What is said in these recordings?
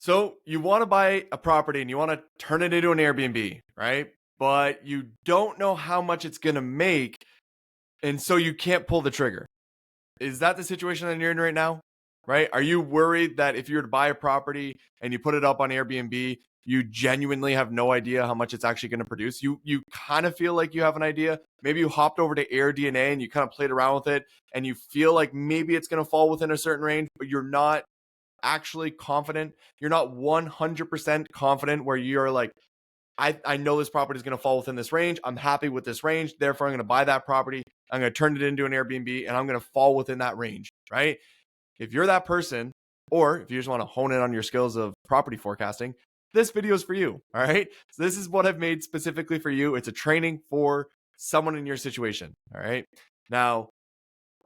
So you want to buy a property and you want to turn it into an Airbnb, right? But you don't know how much it's going to make. And so you can't pull the trigger. Is that the situation that you're in right now? Right? Are you worried that if you were to buy a property and you put it up on Airbnb, you genuinely have no idea how much it's actually going to produce? You kind of feel like you have an idea. Maybe you hopped over to AirDNA and you kind of played around with it and you feel like maybe it's going to fall within a certain range, but you're not actually confident. You're not 100% confident where you're like, I know this property is going to fall within this range. I'm happy with this range. Therefore, I'm going to buy that property. I'm going to turn it into an Airbnb and I'm going to fall within that range, right? If you're that person, or if you just want to hone in on your skills of property forecasting, this video is for you. All right. So this is what I've made specifically for you. It's a training for someone in your situation. All right. Now,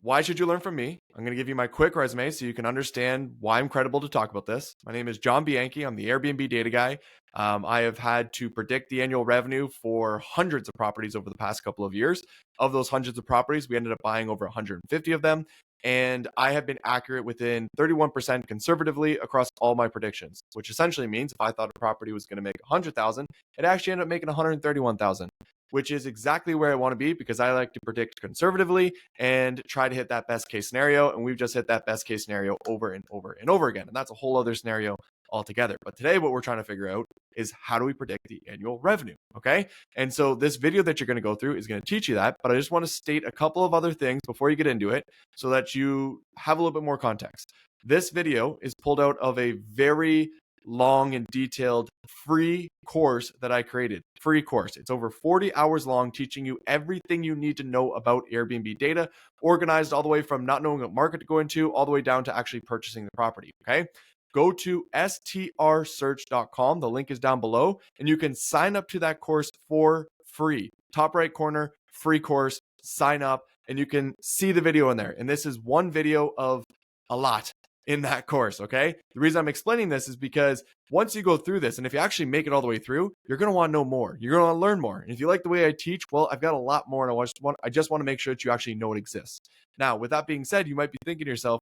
why should you learn from me? I'm going to give you my quick resume so you can understand why I'm credible to talk about this. My name is John Bianchi. I'm the Airbnb data guy. I have had to predict the annual revenue for hundreds of properties over the past couple of years. Of those hundreds of properties, we ended up buying over 150 of them. And I have been accurate within 31% conservatively across all my predictions, which essentially means if I thought a property was going to make 100,000, it actually ended up making 131,000, which is exactly where I want to be because I like to predict conservatively and try to hit that best case scenario. And we've just hit that best case scenario over and over and over again. And that's a whole other scenario altogether. But today, what we're trying to figure out is how do we predict the annual revenue? Okay. And so this video that you're going to go through is going to teach you that. But I just want to state a couple of other things before you get into it so that you have a little bit more context. This video is pulled out of a very long and detailed free course that I created. Free course. It's over 40 hours long, teaching you everything you need to know about Airbnb data, organized all the way from not knowing what market to go into, all the way down to actually purchasing the property. Okay. Go to strsearch.com. The link is down below, and you can sign up to that course for free. Top right corner, free course, sign up, and you can see the video in there. And this is one video of a lot in that course, okay? The reason I'm explaining this is because once you go through this, and if you actually make it all the way through, you're going to want to know more. You're going to want to learn more. And if you like the way I teach, well, I've got a lot more, and I just want to make sure that you actually know it exists. Now, with that being said, you might be thinking to yourself,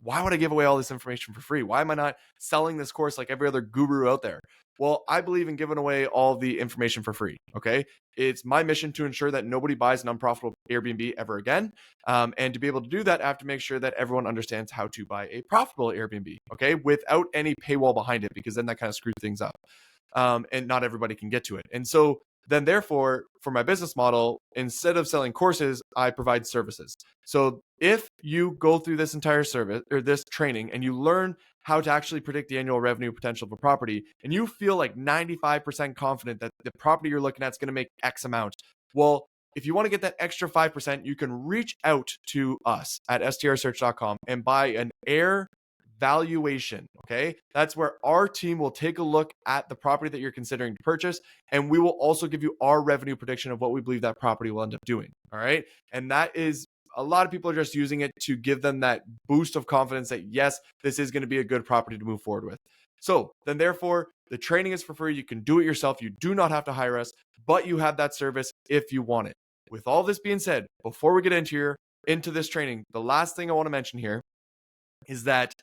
why would I give away all this information for free? Why am I not selling this course like every other guru out there? Well, I believe in giving away all the information for free. Okay. It's my mission to ensure that nobody buys an unprofitable Airbnb ever again. And to be able to do that, I have to make sure that everyone understands how to buy a profitable Airbnb. Okay. Without any paywall behind it, because then that kind of screws things up. And not everybody can get to it. And so then therefore, for my business model, instead of selling courses, I provide services. So if you go through this entire service or this training and you learn how to actually predict the annual revenue potential of a property, and you feel like 95% confident that the property you're looking at is going to make X amount, well, if you want to get that extra 5%, you can reach out to us at strsearch.com and buy an air valuation. Okay. That's where our team will take a look at the property that you're considering to purchase. And we will also give you our revenue prediction of what we believe that property will end up doing. All right. And that is a lot of people are just using it to give them that boost of confidence that, yes, this is going to be a good property to move forward with. So then, therefore, the training is for free. You can do it yourself. You do not have to hire us, but you have that service if you want it. With all this being said, before we get into this training, the last thing I want to mention here is that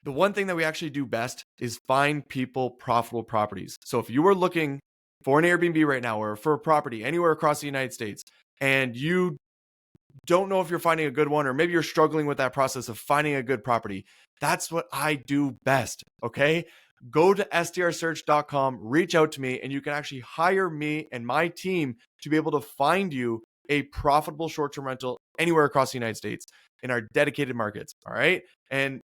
the one thing that we actually do best is find people profitable properties. So if you are looking for an Airbnb right now or for a property anywhere across the United States and you don't know if you're finding a good one, or maybe you're struggling with that process of finding a good property, that's what I do best. Okay. Go to strsearch.com, reach out to me, and you can actually hire me and my team to be able to find you a profitable short-term rental anywhere across the United States in our dedicated markets. All right. And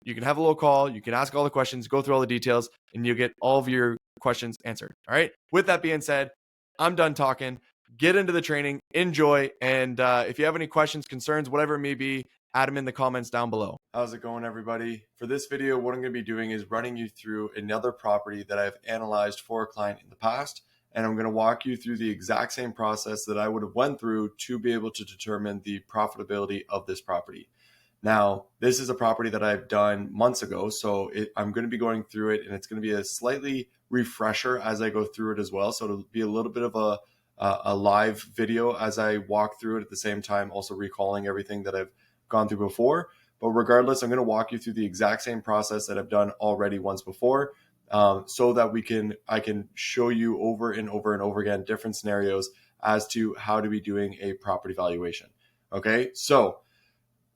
you can have a little call, you can ask all the questions, go through all the details, and you get all of your questions answered. All right. With that being said, I'm done talking. Get into the training, enjoy, and if you have any questions, concerns, whatever it may be, add them in the comments down below. How's it going, everybody? For this video, what I'm going to be doing is running you through another property that I've analyzed for a client in the past, and I'm going to walk you through the exact same process that I would have went through to be able to determine the profitability of this property. Now, this is a property that I've done months ago, so I'm going to be going through it, and it's going to be a slightly refresher as I go through it as well. So it'll be a little bit of a live video as I walk through it at the same time, also recalling everything that I've gone through before. But regardless, I'm going to walk you through the exact same process that I've done already once before, so that I can show you over and over and over again different scenarios as to how to be doing a property valuation. Okay, so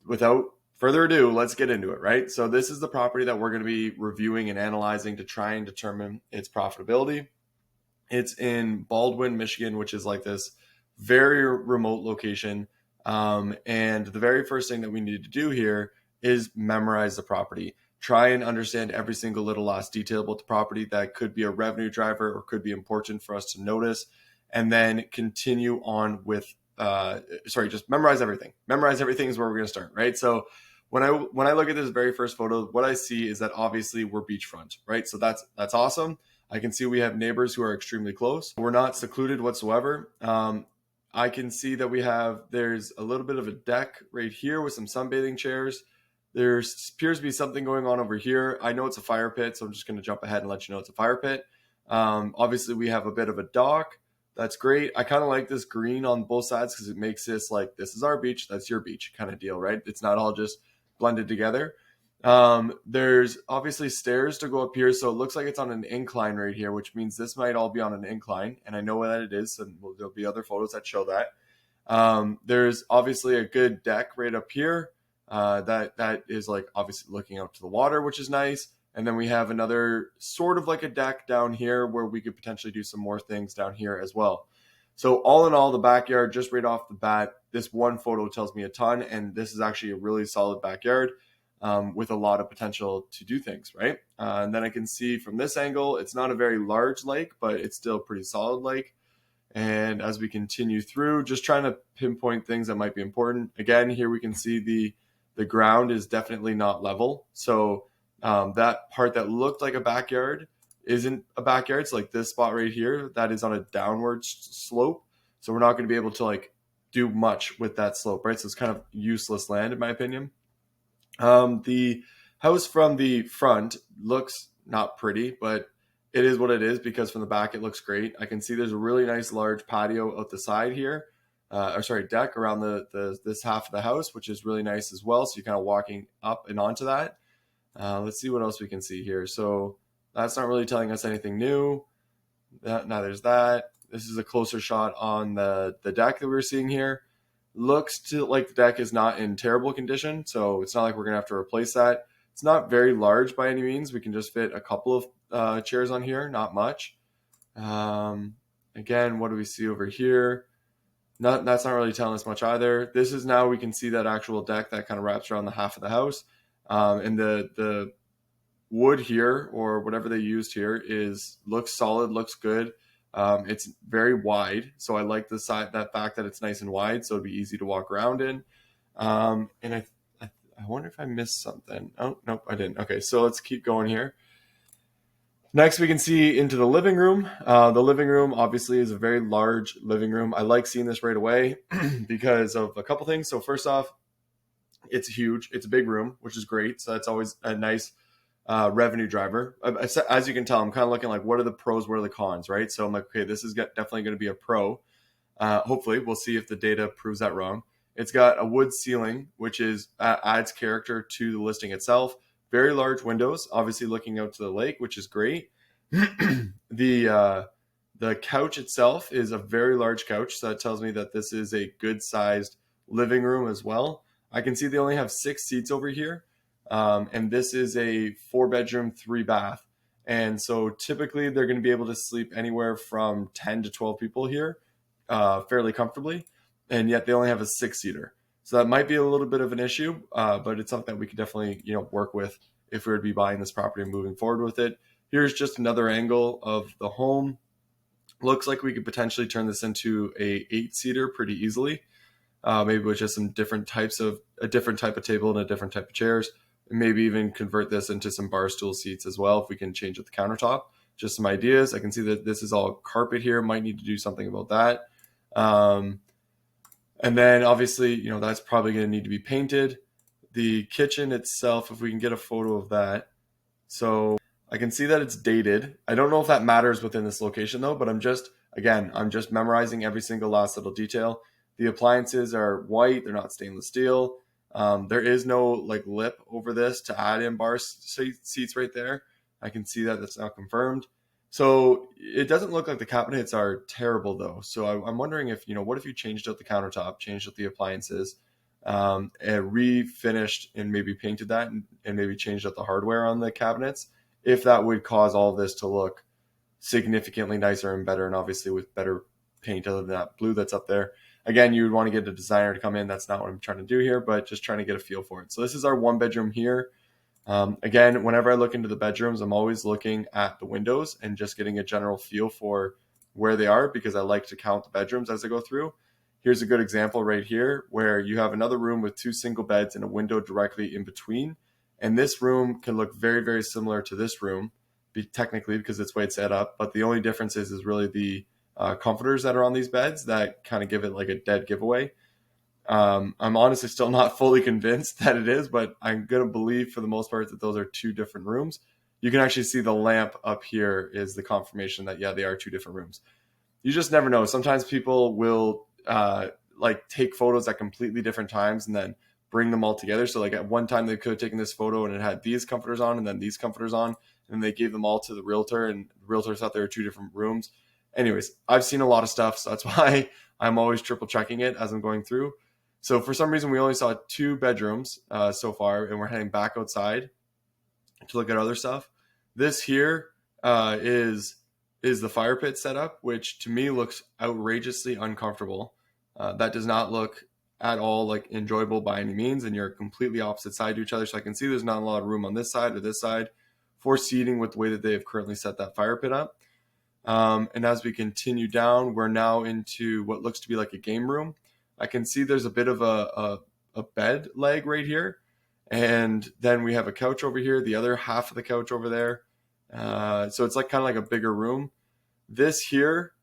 without further ado, let's get into it, right? So this is the property that we're going to be reviewing and analyzing to try and determine its profitability. It's in Baldwin, Michigan, which is like this very remote location. And the very first thing that we need to do here is memorize the property. Try and understand every single little last detail about the property that could be a revenue driver or could be important for us to notice. And then continue on with, just memorize everything. Memorize everything is where we're going to start, right? So when I look at this very first photo, what I see is that obviously we're beachfront, right? So that's awesome. I can see we have neighbors who are extremely close. We're not secluded whatsoever. I can see that there's a little bit of a deck right here with some sunbathing chairs. There appears to be something going on over here. I know it's a fire pit, so I'm just going to jump ahead and let you know it's a fire pit. Obviously, we have a bit of a dock. That's great. I kind of like this green on both sides because it makes this like, this is our beach, that's your beach kind of deal, right? It's not all just blended together. There's obviously stairs to go up here, so it looks like it's on an incline right here, which means this might all be on an incline, and I know that it is, and there'll be other photos that show that. There's obviously a good deck right up here that is like obviously looking out to the water, which is nice. And then we have another sort of like a deck down here where we could potentially do some more things down here as well. So all in all, the backyard, just right off the bat, this one photo tells me a ton, and this is actually a really solid backyard. With a lot of potential to do things, right? And then I can see from this angle, it's not a very large lake, but it's still a pretty solid lake. And as we continue through, just trying to pinpoint things that might be important. Again, here we can see the ground is definitely not level. So that part that looked like a backyard isn't a backyard. It's like this spot right here, that is on a downward slope. So we're not going to be able to like do much with that slope, right? So it's kind of useless land in my opinion. The house from the front looks not pretty, but it is what it is because from the back it looks great. I can see there's a really nice large patio out the side here, deck around this half of the house, which is really nice as well. So you're kind of walking up and onto that. Let's see what else we can see here. So that's not really telling us anything new. Now there's that. This is a closer shot on the deck that we were seeing here. Looks to like the deck is not in terrible condition, so it's not like we're gonna have to replace that. It's not very large by any means. We can just fit a couple of chairs on here, not much. Again, what do we see over here? That's not really telling us much either. This is now we can see that actual deck that kind of wraps around the half of the house. And the wood here or whatever they used here looks solid, looks good. It's very wide, so I like that fact that it's nice and wide, so it'd be easy to walk around in. And I wonder if I missed something. Oh, nope, I didn't. Okay, so let's keep going here. Next, we can see into the living room. The living room obviously is a very large living room. I like seeing this right away because of a couple things. So first off, it's huge. It's a big room, which is great. So that's always a nice revenue driver. As you can tell, I'm kind of looking like, what are the pros, what are the cons, right? So I'm like, okay, this is definitely going to be a pro. Hopefully, we'll see if the data proves that wrong. It's got a wood ceiling, which adds character to the listing itself. Very large windows, obviously looking out to the lake, which is great. The couch itself is a very large couch, so that tells me that this is a good-sized living room as well. I can see they only have 6 seats over here. And this is a 4-bedroom, 3-bath. And so typically they're going to be able to sleep anywhere from 10 to 12 people here fairly comfortably. And yet they only have a 6-seater. So that might be a little bit of an issue, but it's something that we could definitely work with if we were to be buying this property and moving forward with it. Here's just another angle of the home. Looks like we could potentially turn this into a 8-seater pretty easily. Maybe with just a different type of table and a different type of chairs. Maybe even convert this into some bar stool seats as well if we can change at the countertop. Just some ideas. I can see that this is all carpet here. Might need to do something about that. And then obviously, that's probably going to need to be painted. The kitchen itself, if we can get a photo of that. So I can see that it's dated. I don't know if that matters within this location though, but I'm just memorizing every single last little detail. The appliances are white. They're not stainless steel. There is no like lip over this to add in bar seats right there. I can see that that's now confirmed. So it doesn't look like the cabinets are terrible though. So I'm wondering if, what if you changed out the countertop, changed out the appliances, and refinished and maybe painted that and maybe changed out the hardware on the cabinets, if that would cause all of this to look significantly nicer and better, and obviously with better paint other than that blue that's up there. Again, you would want to get a designer to come in. That's not what I'm trying to do here, but just trying to get a feel for it. So this is our one bedroom here. Again, whenever I look into the bedrooms, I'm always looking at the windows and just getting a general feel for where they are, because I like to count the bedrooms as I go through. Here's a good example right here where you have another room with two single beds and a window directly in between. And this room can look very, very similar to this room, technically, because it's the way it's set up. But the only difference is really the comforters that are on these beds that kind of give it like a dead giveaway. I'm honestly still not fully convinced that it is, but I'm going to believe for the most part that those are two different rooms. You can actually see the lamp up here is the confirmation that, yeah, they are two different rooms. You just never know. Sometimes people will like take photos at completely different times and then bring them all together. So like at one time they could have taken this photo and it had these comforters on and then these comforters on, and they gave them all to the realtor, and the realtor thought there were two different rooms. Anyways, I've seen a lot of stuff, so that's why I'm always triple checking it as I'm going through. So for some reason, we only saw two bedrooms so far, and we're heading back outside to look at other stuff. This here is the fire pit setup, which to me looks outrageously uncomfortable. That does not look at all like enjoyable by any means, and you're completely opposite side to each other. So I can see there's not a lot of room on this side or this side for seating with the way that they have currently set that fire pit up. And as we continue down, we're now into what looks to be like a game room. I can see there's a bit of a bed leg right here. And then we have a couch over here, the other half of the couch over there. So it's like kind of like a bigger room. This here,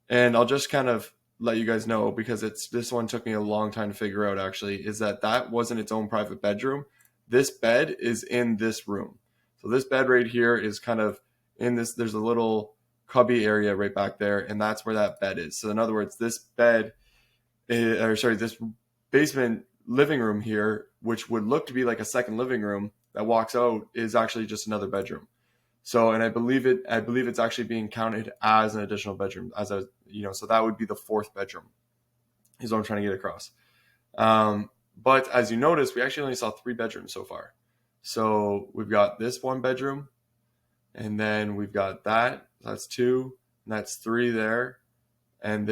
and I'll just kind of let you guys know, because this one took me a long time to figure out actually, is that wasn't its own private bedroom. This bed is in this room. So this bed right here is kind of in this, there's a little cubby area right back there, and that's where that bed is. So in other words, this this basement living room here, which would look to be like a second living room that walks out, is actually just another bedroom. So, and I believe it's actually being counted as an additional bedroom, so that would be the fourth bedroom, is what I'm trying to get across. But as you notice, we actually only saw three bedrooms so far. So we've got this one bedroom, and then we've got that's two, and that's three there. And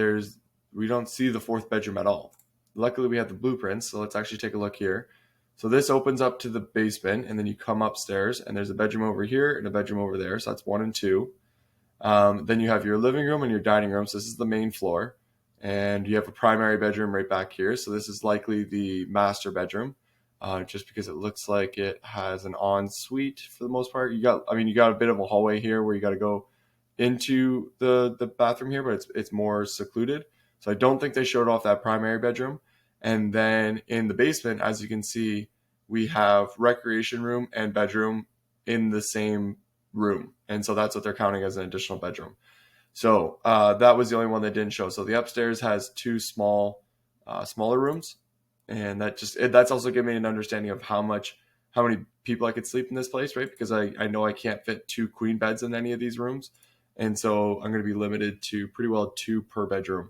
we don't see the fourth bedroom at all. Luckily, we have the blueprints, so let's actually take a look here. So this opens up to the basement, and then you come upstairs, and there's a bedroom over here and a bedroom over there. So that's 1 and 2. Then you have your living room and your dining room. So this is the main floor, and you have a primary bedroom right back here. So this is likely the master bedroom, just because it looks like it has an ensuite for the most part. You got a bit of a hallway here where you got to go into the bathroom here, but it's more secluded. So I don't think they showed off that primary bedroom. And then in the basement, as you can see, we have recreation room and bedroom in the same room. And so that's what they're counting as an additional bedroom. So that was the only one they didn't show. So the upstairs has two smaller rooms. And that's also giving me an understanding of how many people I could sleep in this place, right? Because I know I can't fit two queen beds in any of these rooms. And so I'm going to be limited to pretty well 2 per bedroom,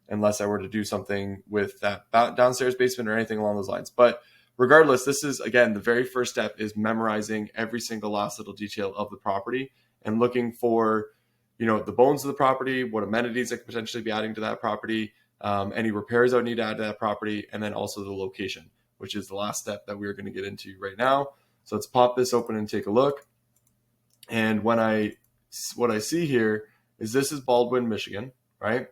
unless I were to do something with that downstairs basement or anything along those lines. But regardless, this is, again, the very first step is memorizing every single last little detail of the property and looking for, the bones of the property, what amenities I could potentially be adding to that property, any repairs I would need to add to that property, and then also the location, which is the last step that we're going to get into right now. So let's pop this open and take a look. And what I see here is this is Baldwin, Michigan, right?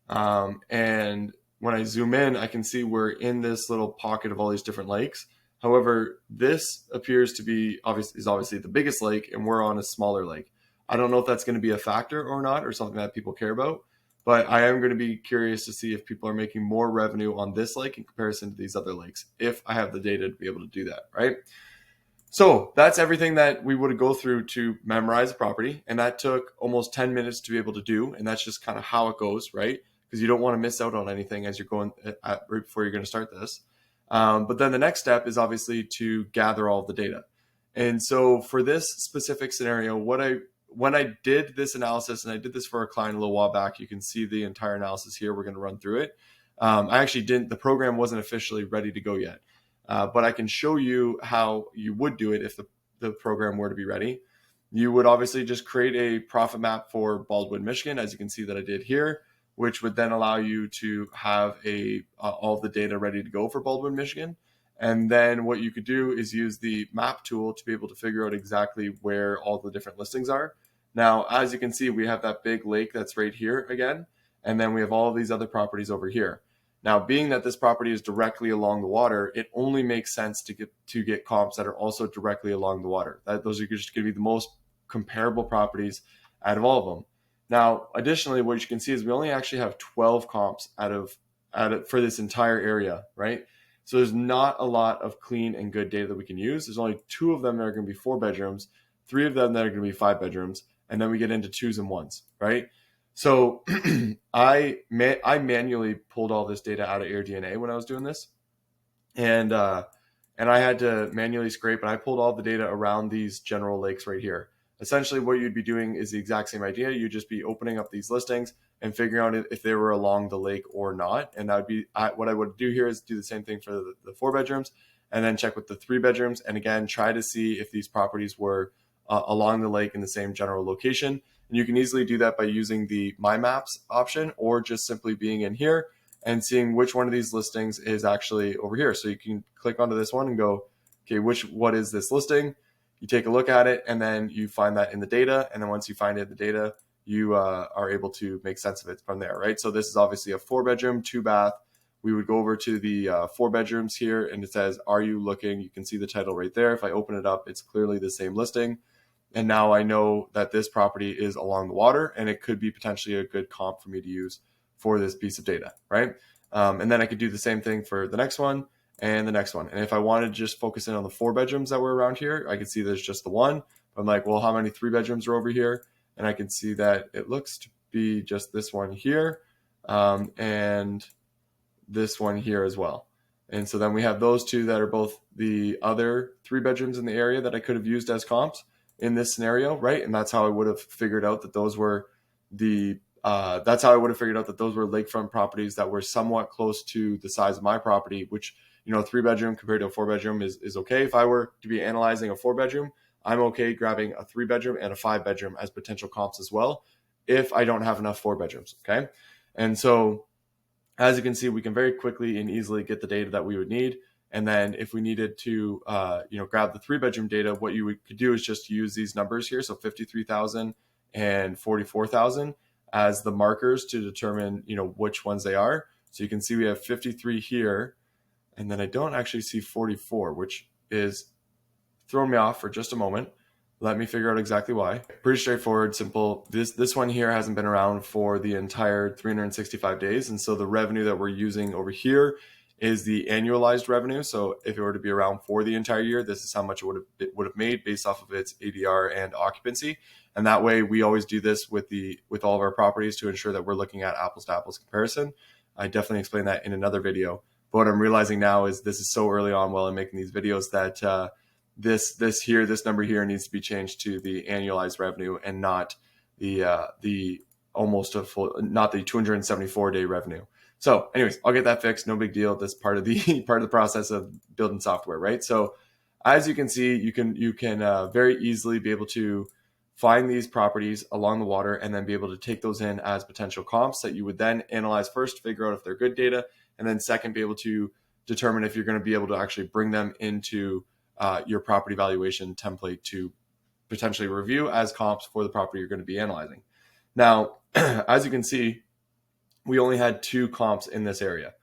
And when I zoom in, I can see we're in this little pocket of all these different lakes. However, this appears to be obviously the biggest lake, and we're on a smaller lake. I don't know if that's going to be a factor or not, or something that people care about, but I am going to be curious to see if people are making more revenue on this lake in comparison to these other lakes, if I have the data to be able to do that, right? So that's everything that we would go through to memorize the property. And that took almost 10 minutes to be able to do. And that's just kind of how it goes, right? Because you don't want to miss out on anything as you're going right before you're going to start this. But then the next step is obviously to gather all of the data. And so for this specific scenario, when I did this analysis, and I did this for a client a little while back, you can see the entire analysis here. We're going to run through it. I actually didn't, the program wasn't officially ready to go yet, but I can show you how you would do it if the program were to be ready. You would obviously just create a profit map for Baldwin, Michigan, as you can see that I did here, which would then allow you to have all of the data ready to go for Baldwin, Michigan. And then what you could do is use the map tool to be able to figure out exactly where all the different listings are. Now, as you can see, we have that big lake that's right here again, and then we have all of these other properties over here. Now, being that this property is directly along the water, it only makes sense to get comps that are also directly along the water. Those are just going to be the most comparable properties out of all of them. Now, additionally, what you can see is we only actually have 12 comps out of for this entire area, right? So there's not a lot of clean and good data that we can use. There's only 2 of them that are going to be 4 bedrooms, 3 of them that are going to be 5 bedrooms, and then we get into 2s and 1s, right? So I manually pulled all this data out of AirDNA when I was doing this, and I had to manually scrape, and I pulled all the data around these general lakes right here. Essentially, what you'd be doing is the exact same idea. You'd just be opening up these listings and figuring out if they were along the lake or not. And that would be what I would do here is do the same thing for the 4 bedrooms, and then check with the 3 bedrooms. And again, try to see if these properties were along the lake in the same general location. And you can easily do that by using the My Maps option, or just simply being in here and seeing which one of these listings is actually over here. So you can click onto this one and go, okay, what is this listing? You take a look at it, and then you find that in the data. And then once you find it in the data, you are able to make sense of it from there, right? So this is obviously a 4 bedroom, 2 bath. We would go over to the 4 bedrooms here, and it says, are you looking? You can see the title right there. If I open it up, it's clearly the same listing. And now I know that this property is along the water, and it could be potentially a good comp for me to use for this piece of data, right? And then I could do the same thing for the next one and the next one. And if I wanted to just focus in on the 4 bedrooms that were around here, I could see there's just the one. I'm like, well, how many 3 bedrooms are over here? And I can see that it looks to be just this one here, and this one here as well. And so then we have those 2 that are both the other 3 bedrooms in the area that I could have used as comps in this scenario, right? And that's how I would have figured out that those were lakefront properties that were somewhat close to the size of my property, which, 3 bedroom compared to a 4 bedroom is okay. If I were to be analyzing a 4 bedroom, I'm okay grabbing a 3 bedroom and a 5 bedroom as potential comps as well, if I don't have enough 4 bedrooms, okay? And so as you can see, we can very quickly and easily get the data that we would need. And then if we needed to, grab the 3 bedroom data, what you could do is just use these numbers here. So 53,000 and 44,000 as the markers to determine, which ones they are. So you can see we have 53 here, and then I don't actually see 44, which is throwing me off for just a moment. Let me figure out exactly why. Pretty straightforward, simple. This one here hasn't been around for the entire 365 days. And so the revenue that we're using over here is the annualized revenue. So if it were to be around for the entire year, this is how much it would have made based off of its ADR and occupancy. And that way we always do this with all of our properties to ensure that we're looking at apples to apples comparison. I definitely explained that in another video. But what I'm realizing now is this is so early on while I'm making these videos that this number here needs to be changed to the annualized revenue and not the almost a full, not the 274-day revenue. So anyways, I'll get that fixed. No big deal. That's part of the process of building software, right? So as you can see, you can very easily be able to find these properties along the water and then be able to take those in as potential comps that you would then analyze first, figure out if they're good data, and then second, be able to determine if you're going to be able to actually bring them into your property valuation template to potentially review as comps for the property you're going to be analyzing. Now, as you can see, we only had 2 comps in this area.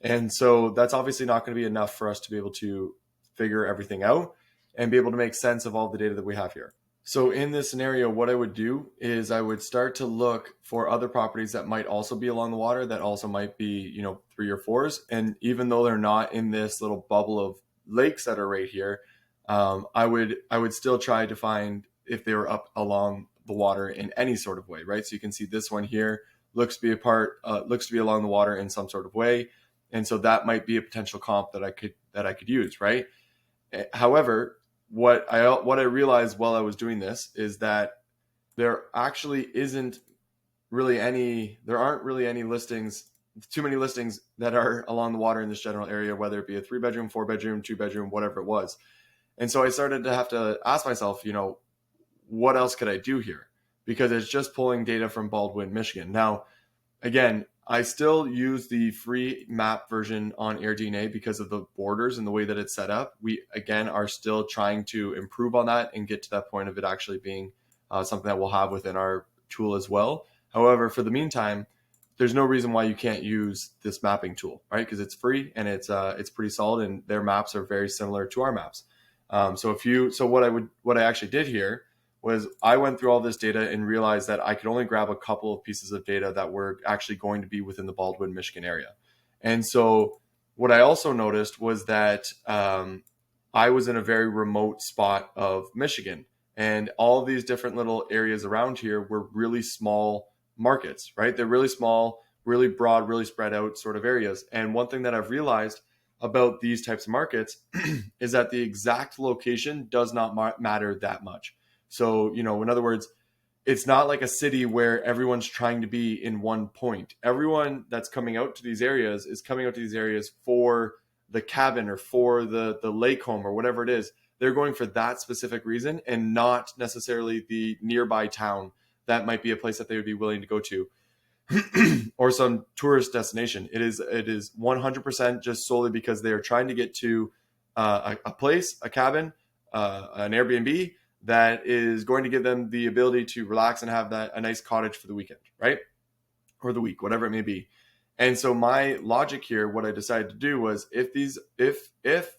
And so that's obviously not going to be enough for us to be able to figure everything out and be able to make sense of all the data that we have here. So in this scenario, what I would do is I would start to look for other properties that might also be along the water, that also might be, 3 or 4s. And even though they're not in this little bubble of lakes that are right here, I would still try to find if they were up along the water in any sort of way, right? So you can see this one here looks to be along the water in some sort of way. And so that might be a potential comp that I could use, right? However, what I realized while I was doing this is that there actually isn't really any there aren't really any listings too many listings that are along the water in this general area, whether it be a 3-bedroom, 4-bedroom, 2-bedroom, whatever it was. And so I started to have to ask myself, what else could I do here? Because it's just pulling data from Baldwin, Michigan. Now, again, I still use the free map version on AirDNA because of the borders and the way that it's set up. We, again, are still trying to improve on that and get to that point of it actually being something that we'll have within our tool as well. However, for the meantime, there's no reason why you can't use this mapping tool, right? Because it's free and it's pretty solid, and their maps are very similar to our maps. So what I actually did here was I went through all this data and realized that I could only grab a couple of pieces of data that were actually going to be within the Baldwin, Michigan area. And so what I also noticed was that I was in a very remote spot of Michigan, and all of these different little areas around here were really small markets, right? They're really small, really broad, really spread out sort of areas. And one thing that I've realized about these types of markets is that the exact location does not matter that much. So, in other words, it's not like a city where everyone's trying to be in one point. Everyone that's coming out to these areas is coming out to these areas for the cabin or for the lake home or whatever it is. They're going for that specific reason and not necessarily the nearby town that might be a place that they would be willing to go to or some tourist destination. It is 100% just solely because they are trying to get to a place, a cabin, an Airbnb that is going to give them the ability to relax and have a nice cottage for the weekend, right? Or the week, whatever it may be. And so my logic here, what I decided to do was if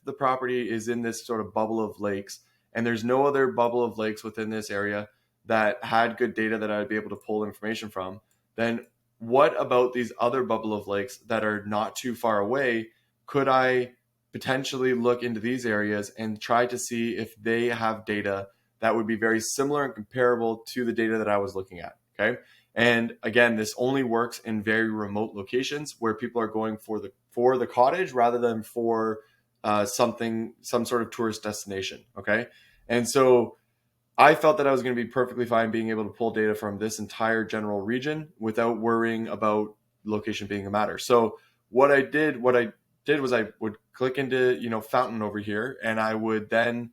the property is in this sort of bubble of lakes and there's no other bubble of lakes within this area that had good data that I'd be able to pull information from, then what about these other bubble of lakes that are not too far away? Could I potentially look into these areas and try to see if they have data that would be very similar and comparable to the data that I was looking at, okay? And again, this only works in very remote locations where people are going for the cottage rather than for some sort of tourist destination, okay? And so I felt that I was going to be perfectly fine being able to pull data from this entire general region without worrying about location being a matter. So what I did was I would click into, Fountain over here, and I would then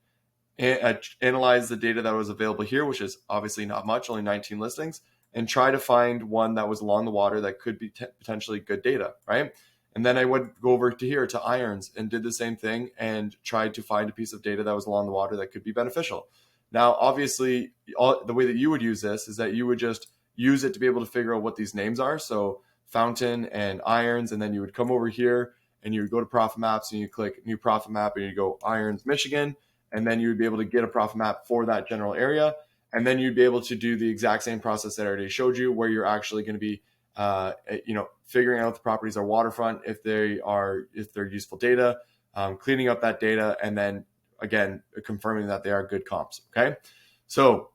analyze the data that was available here, which is obviously not much, only 19 listings, and try to find one that was along the water that could be potentially good data, right? And then I would go over to here to Irons and did the same thing and tried to find a piece of data that was along the water that could be beneficial. Now, obviously, the way that you would use this is that you would just use it to be able to figure out what these names are. So Fountain and Irons, and then you would come over here and you would go to Profit Maps and you click New Profit Map and you go Irons, Michigan, and then you would be able to get a profit map for that general area. And then you'd be able to do the exact same process that I already showed you, where you're actually going to be, figuring out if the properties are waterfront, if they're useful data, cleaning up that data, and then again, confirming that they are good comps. Okay. So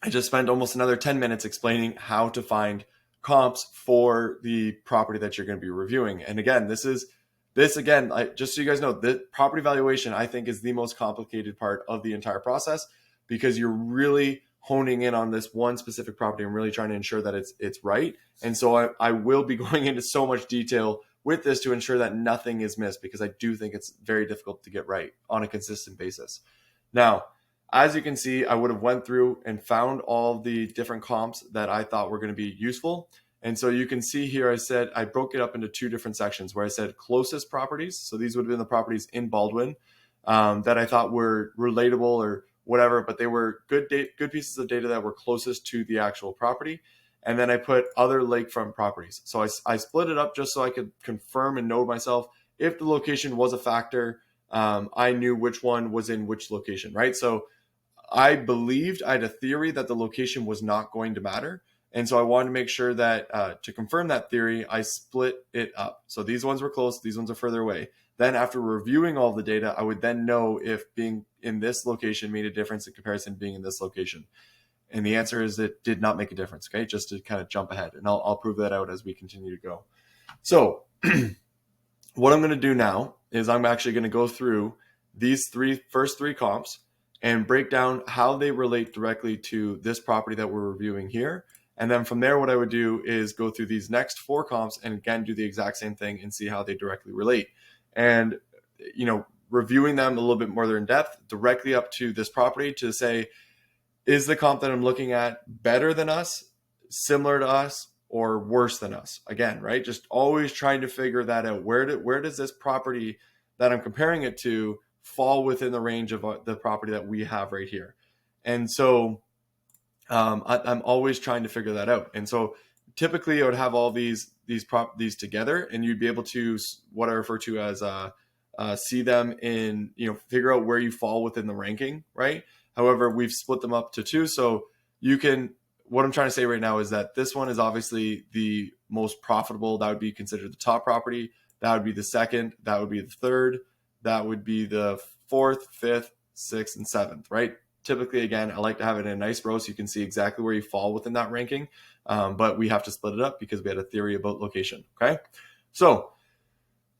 I just spent almost another 10 minutes explaining how to find comps for the property that you're going to be reviewing. And again, just so you guys know, the property valuation, I think, is the most complicated part of the entire process because you're really honing in on this one specific property and really trying to ensure that it's right. And so I will be going into so much detail with this to ensure that nothing is missed because I do think it's very difficult to get right on a consistent basis. Now, as you can see, I would have went through and found all the different comps that I thought were going to be useful. And so you can see here, I broke it up into two different sections where I said closest properties. So these would have been the properties in Baldwin that I thought were relatable or whatever, but they were good pieces of data that were closest to the actual property. And then I put other lakefront properties. So I split it up just so I could confirm and know myself if the location was a factor. I knew which one was in which location, right? So I had a theory that the location was not going to matter. And so I wanted to make sure that to confirm that theory, I split it up. So these ones were close, these ones are further away. Then after reviewing all the data, I would then know if being in this location made a difference in comparison to being in this location. And the answer is it did not make a difference, okay? Just to kind of jump ahead. And I'll prove that out as we continue to go. So what I'm going to do now is I'm actually going to go through these first three comps and break down how they relate directly to this property that we're reviewing here. And then from there, what I would do is go through these next four comps and again do the exact same thing and see how they directly relate. And reviewing them a little bit more in depth directly up to this property to say, is the comp that I'm looking at better than us, similar to us, or worse than us? Again, right? Just always trying to figure that out. Where does this property that I'm comparing it to fall within the range of the property that we have right here? And so I'm always trying to figure that out. And so typically I would have all these together, and you'd be able to what I refer to as see them in, figure out where you fall within the ranking, right? However, we've split them up to two. So you can, what I'm trying to say right now is that this one is obviously the most profitable. That would be considered the top property. That would be the second. That would be the third. That would be the fourth, fifth, sixth, and seventh, right? Typically, again, I like to have it in a nice row so you can see exactly where you fall within that ranking. But we have to split it up because we had a theory about location. Okay. So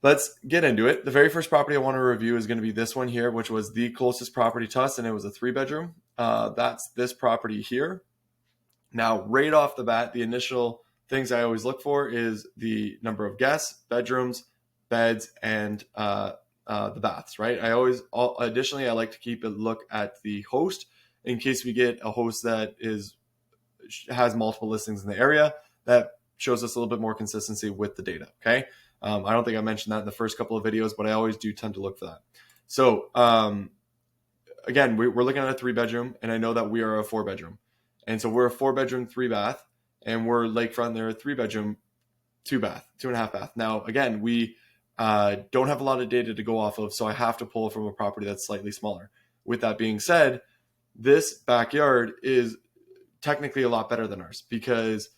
let's get into it. The very first property I want to review is going to be this one here, which was the closest property to us, and it was a 3-bedroom. That's this property here. Now, right off the bat, the initial things I always look for is the number of guests, bedrooms, beds, and the baths, right? Additionally, I like to keep a look at the host in case we get a host that has multiple listings in the area. That shows us a little bit more consistency with the data, okay? I don't think I mentioned that in the first couple of videos, but I always do tend to look for that. So again, we're looking at a 3-bedroom, and I know that we are a 4-bedroom. And so we're a 4-bedroom, 3-bath, and we're lakefront. They're a 3-bedroom, 2-bath, 2.5 bath. Now, again, we don't have a lot of data to go off of, so I have to pull from a property that's slightly smaller. With that being said, this backyard is technically a lot better than ours because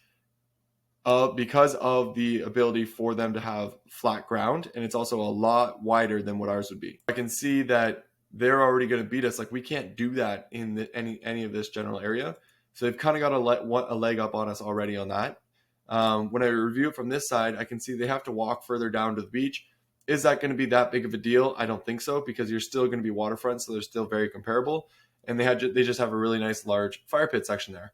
of the ability for them to have flat ground, and it's also a lot wider than what ours would be. I can see that they're already going to beat us. Like, we can't do that in any of this general area, so they've kind of got a leg up on us already on that. When I review it from this side, I can see they have to walk further down to the beach. Is that going to be that big of a deal? I don't think so, because you're still going to be waterfront, so they're still very comparable, and they just have a really nice large fire pit section there.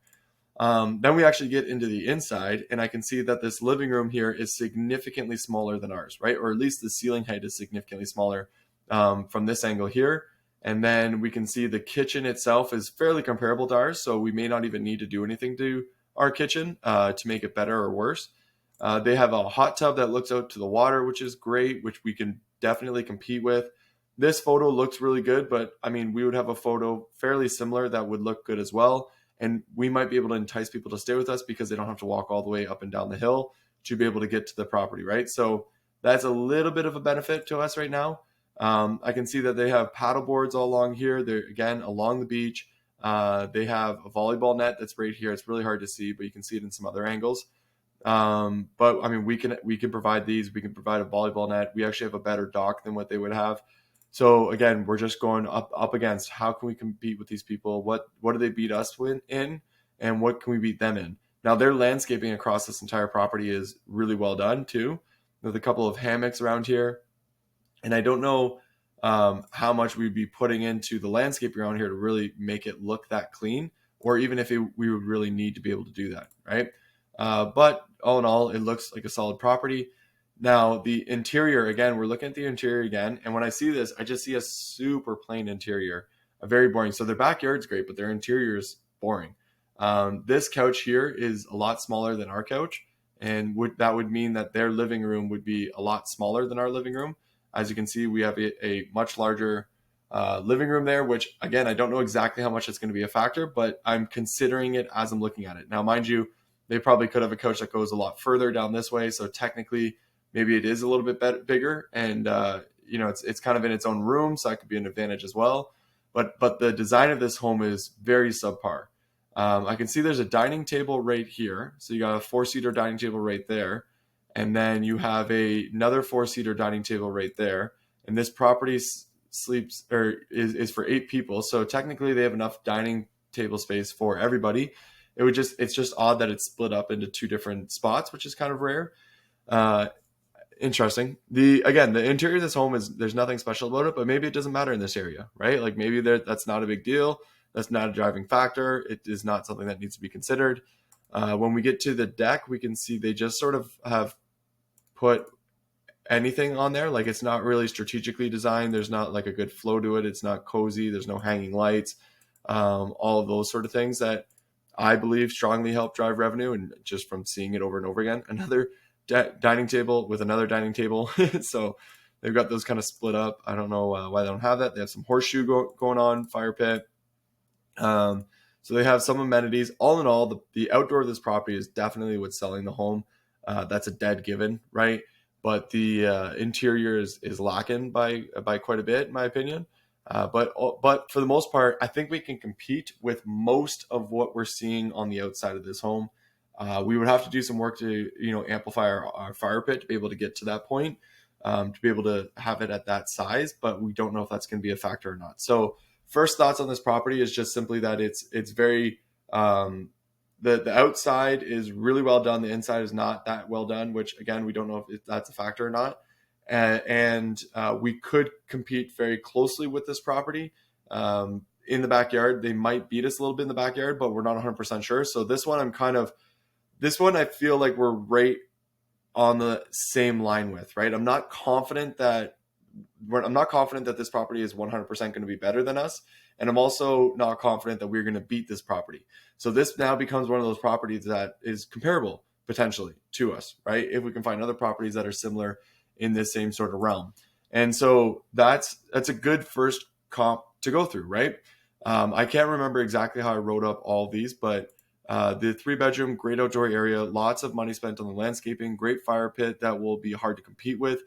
Then we actually get into the inside, and I can see that this living room here is significantly smaller than ours, right? Or at least the ceiling height is significantly smaller from this angle here. And then we can see the kitchen itself is fairly comparable to ours, so we may not even need to do anything to our kitchen to make it better or worse. They have a hot tub that looks out to the water, which is great, which we can definitely compete with. This photo looks really good, but I mean, we would have a photo fairly similar that would look good as well. And we might be able to entice people to stay with us because they don't have to walk all the way up and down the hill to be able to get to the property, right? So that's a little bit of a benefit to us right now. I can see that they have paddle boards all along here. They're, again, along the beach. They have a volleyball net that's right here. It's really hard to see, but you can see it in some other angles. But I mean, we can provide these. We can provide a volleyball net. We actually have a better dock than what they would have. So again, we're just going up against how can we compete with these people? What do they beat us in, and what can we beat them in? Now, their landscaping across this entire property is really well done too. There's a couple of hammocks around here, and I don't know how much we'd be putting into the landscape around here to really make it look that clean, or even if we would really need to be able to do that, right? But all in all, it looks like a solid property. Now, the interior, again, we're looking at the interior again. And when I see this, I just see a super plain interior, a very boring. So their backyard's great, but their interior is boring. This couch here is a lot smaller than our couch. And that would mean that their living room would be a lot smaller than our living room. As you can see, we have a much larger living room there, which, again, I don't know exactly how much it's going to be a factor, but I'm considering it as I'm looking at it. Now, mind you, they probably could have a couch that goes a lot further down this way. So technically, maybe it is a little bit bigger, and it's kind of in its own room, so that could be an advantage as well. But the design of this home is very subpar. I can see there's a dining table right here, so you got a 4-seater dining table right there, and then you have another 4-seater dining table right there. And this property is for 8 people, so technically they have enough dining table space for everybody. It's just odd that it's split up into 2 different spots, which is kind of rare. Interesting. The interior of this home is, there's nothing special about it, but maybe it doesn't matter in this area, right? Like maybe that's not a big deal. That's not a driving factor. It is not something that needs to be considered. When we get to the deck, we can see they just sort of have put anything on there. Like it's not really strategically designed. There's not like a good flow to it. It's not cozy. There's no hanging lights. All of those sort of things that I believe strongly help drive revenue. And just from seeing it over and over again, another dining table with another dining table. So they've got those kind of split up. I don't know why they don't have that. They have some horseshoe going on, fire pit. So they have some amenities. All in all, the outdoor of this property is definitely what's selling the home. That's a dead given, right? But the interior is lacking by quite a bit, in my opinion. But for the most part, I think we can compete with most of what we're seeing on the outside of this home. We would have to do some work to amplify our fire pit to be able to get to that point, to be able to have it at that size. But we don't know if that's going to be a factor or not. So first thoughts on this property is just simply that it's very the outside is really well done. The inside is not that well done, which again, we don't know if that's a factor or not. And we could compete very closely with this property in the backyard. They might beat us a little bit in the backyard, but we're not 100% sure. So this one, I feel like we're right on the same line with, right? I'm not confident that this property is 100% going to be better than us. And I'm also not confident that we're going to beat this property. So this now becomes one of those properties that is comparable potentially to us, right? If we can find other properties that are similar in this same sort of realm. And so that's a good first comp to go through, right? I can't remember exactly how I wrote up all of these, but the 3-bedroom, great outdoor area, lots of money spent on the landscaping, great fire pit that will be hard to compete with.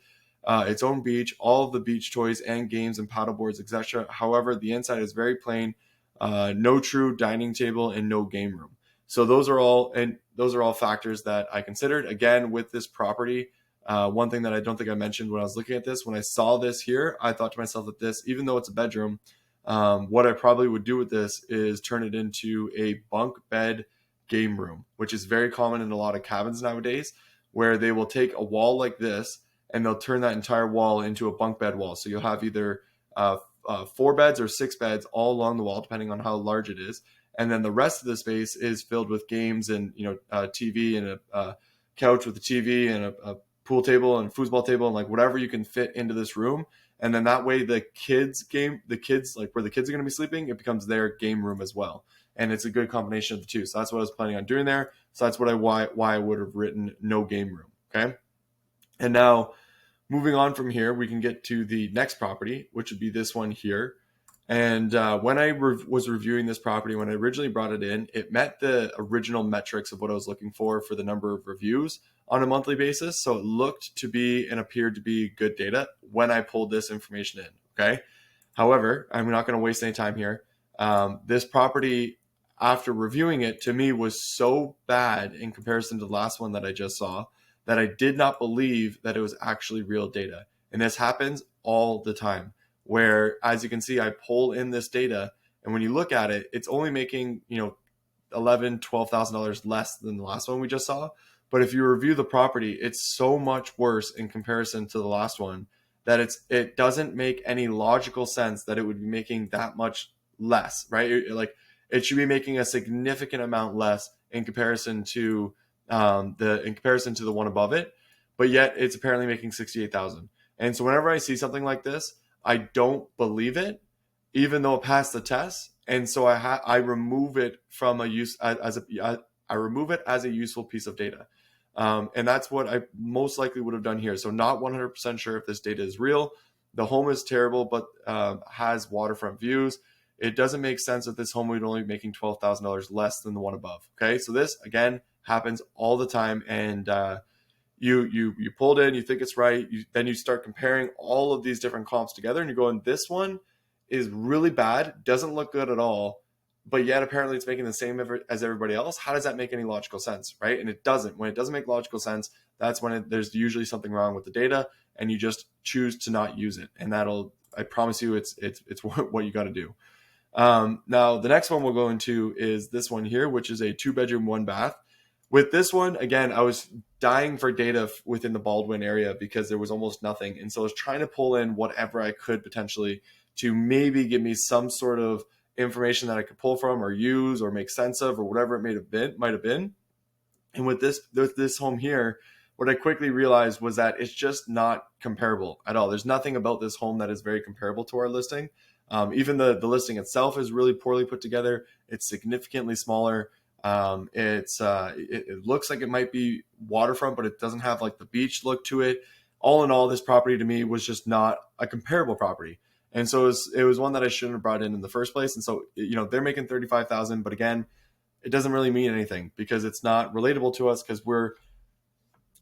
Its own beach, all of the beach toys and games and paddle boards, etc. However, the inside is very plain, no true dining table and no game room. So those are all factors that I considered. Again, with this property, one thing that I don't think I mentioned when I was looking at this, when I saw this here, I thought to myself that this, even though it's a bedroom, what I probably would do with this is turn it into a bunk bed game room, which is very common in a lot of cabins nowadays, where they will take a wall like this and they'll turn that entire wall into a bunk bed wall. So you'll have either 4 beds or 6 beds all along the wall, depending on how large it is. And then the rest of the space is filled with games and TV and a couch with a TV and a pool table and foosball table and like whatever you can fit into this room. And then that way the kids like where the kids are going to be sleeping, it becomes their game room as well. And it's a good combination of the two. So that's what I was planning on doing there. So that's why I would have written no game room. Okay. And now moving on from here, we can get to the next property, which would be this one here. And when I was reviewing this property, when I originally brought it in, it met the original metrics of what I was looking for the number of reviews on a monthly basis. So it looked to be and appeared to be good data when I pulled this information in. Okay. However, I'm not going to waste any time here. This property, after reviewing it, to me was so bad in comparison to the last one that I just saw that I did not believe that it was actually real data. And this happens all the time, where, as you can see, I pull in this data, and when you look at it, it's only making, $11,000-$12,000 less than the last one we just saw. But if you review the property, it's so much worse in comparison to the last one that it doesn't make any logical sense that it would be making that much less, right? It should be making a significant amount less in comparison to the one above it, but yet it's apparently making 68,000. And so whenever I see something like this, I don't believe it, even though it passed the test. And so I remove it from a use I remove it as a useful piece of data. And that's what I most likely would have done here. So not 100% sure if this data is real. The home is terrible, but has waterfront views. It doesn't make sense that this home would only be making $12,000 less than the one above. Okay, so this again happens all the time, and you pulled in, you think it's right, then you start comparing all of these different comps together, and you're going, this one is really bad, doesn't look good at all, but yet apparently it's making the same as everybody else. How does that make any logical sense, right? And it doesn't. When it doesn't make logical sense, that's when there's usually something wrong with the data, and you just choose to not use it, and I promise you, it's what you got to do. Now, the next one we'll go into is this one here, which is a 2-bedroom, 1 bath With this one, again, I was dying for data within the Baldwin area because there was almost nothing. And so I was trying to pull in whatever I could potentially to maybe give me some sort of information that I could pull from or use or make sense of or whatever it might have been. And with this home here, what I quickly realized was that it's just not comparable at all. There's nothing about this home that is very comparable to our listing. Even the listing itself is really poorly put together. It's significantly smaller. It looks like it might be waterfront, but it doesn't have like the beach look to it. All in all, this property to me was just not a comparable property. And so it was one that I shouldn't have brought in the first place. And so, they're making 35,000, but again, it doesn't really mean anything because it's not relatable to us because we're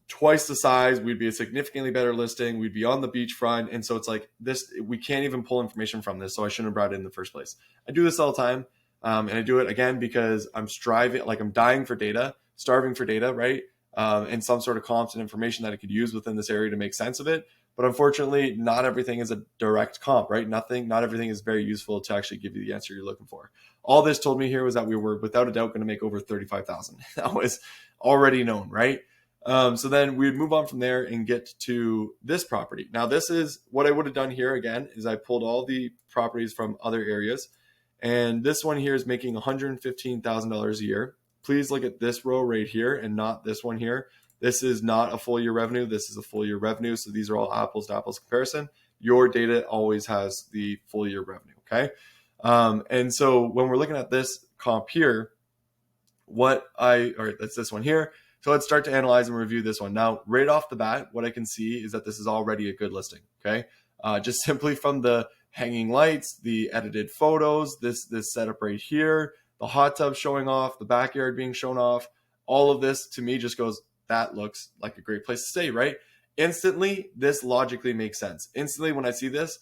twice the size. We'd be a significantly better listing. We'd be on the beachfront. And so it's like this, we can't even pull information from this. So I shouldn't have brought it in the first place. I do this all the time. And I do it again because I'm striving, like I'm dying for data, starving for data, right? And some sort of comps and information that I could use within this area to make sense of it. But unfortunately, not everything is a direct comp, right? Not everything is very useful to actually give you the answer you're looking for. All this told me here was that we were without a doubt going to make over 35,000. That was already known, right? So then we would move on from there and get to this property. Now, this is what I would have done here again, is I pulled all the properties from other areas. And this one here is making $115,000 a year. Please look at this row right here and not this one here. This is not a full year revenue. This is a full year revenue. So these are all apples to apples comparison. Your data always has the full year revenue. Okay. And so when we're looking at this comp here, that's this one here. So let's start to analyze and review this one. Now, right off the bat, what I can see is that this is already a good listing. Okay. Just simply from the hanging lights, the edited photos, this setup right here, the hot tub showing off, the backyard being shown off, all of this to me just goes, that looks like a great place to stay, right? Instantly, this logically makes sense. Instantly, when I see this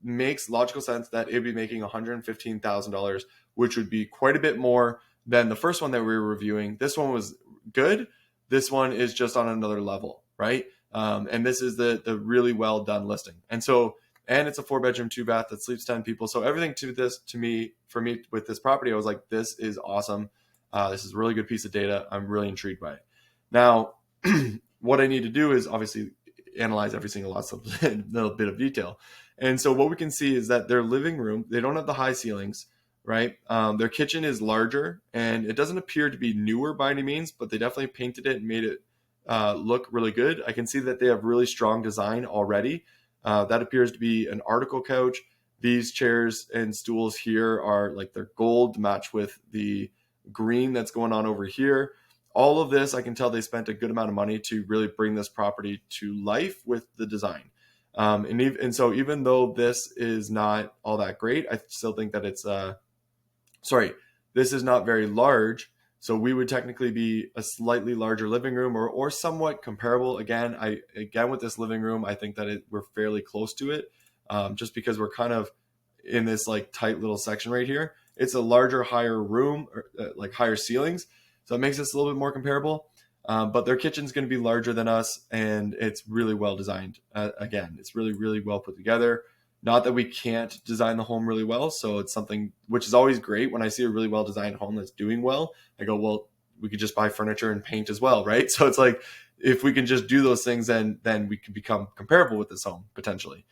makes logical sense that it'd be making $115,000, which would be quite a bit more than the first one that we were reviewing. This one was good. This one is just on another level, right? And this is the really well done listing. And it's a 4-bedroom, 2-bath that sleeps 10 people. So everything for me with this property, I was like, this is awesome. This is a really good piece of data. I'm really intrigued by it. Now, what I need to do is obviously analyze every single little bit of detail. And so what we can see is that their living room, they don't have the high ceilings, right? Their kitchen is larger and it doesn't appear to be newer by any means, but they definitely painted it and made it look really good. I can see that they have really strong design already. That appears to be an article couch. These chairs and stools here are like they're gold to match with the green that's going on over here. All of this, I can tell they spent a good amount of money to really bring this property to life with the design. And so even though this is not all that great, I still think that this is not very large. So we would technically be a slightly larger living room or somewhat comparable. Again, with this living room, I think that we're fairly close to it, just because we're kind of in this like tight little section right here. It's a larger, higher room, like higher ceilings. So it makes us a little bit more comparable. But their kitchen's going to be larger than us, and it's really well designed. Again, it's really, really well put together. Not that we can't design the home really well. So it's something which is always great when I see a really well designed home that's doing well. I go, well, we could just buy furniture and paint as well, right? So it's like, if we can just do those things, then we can become comparable with this home potentially.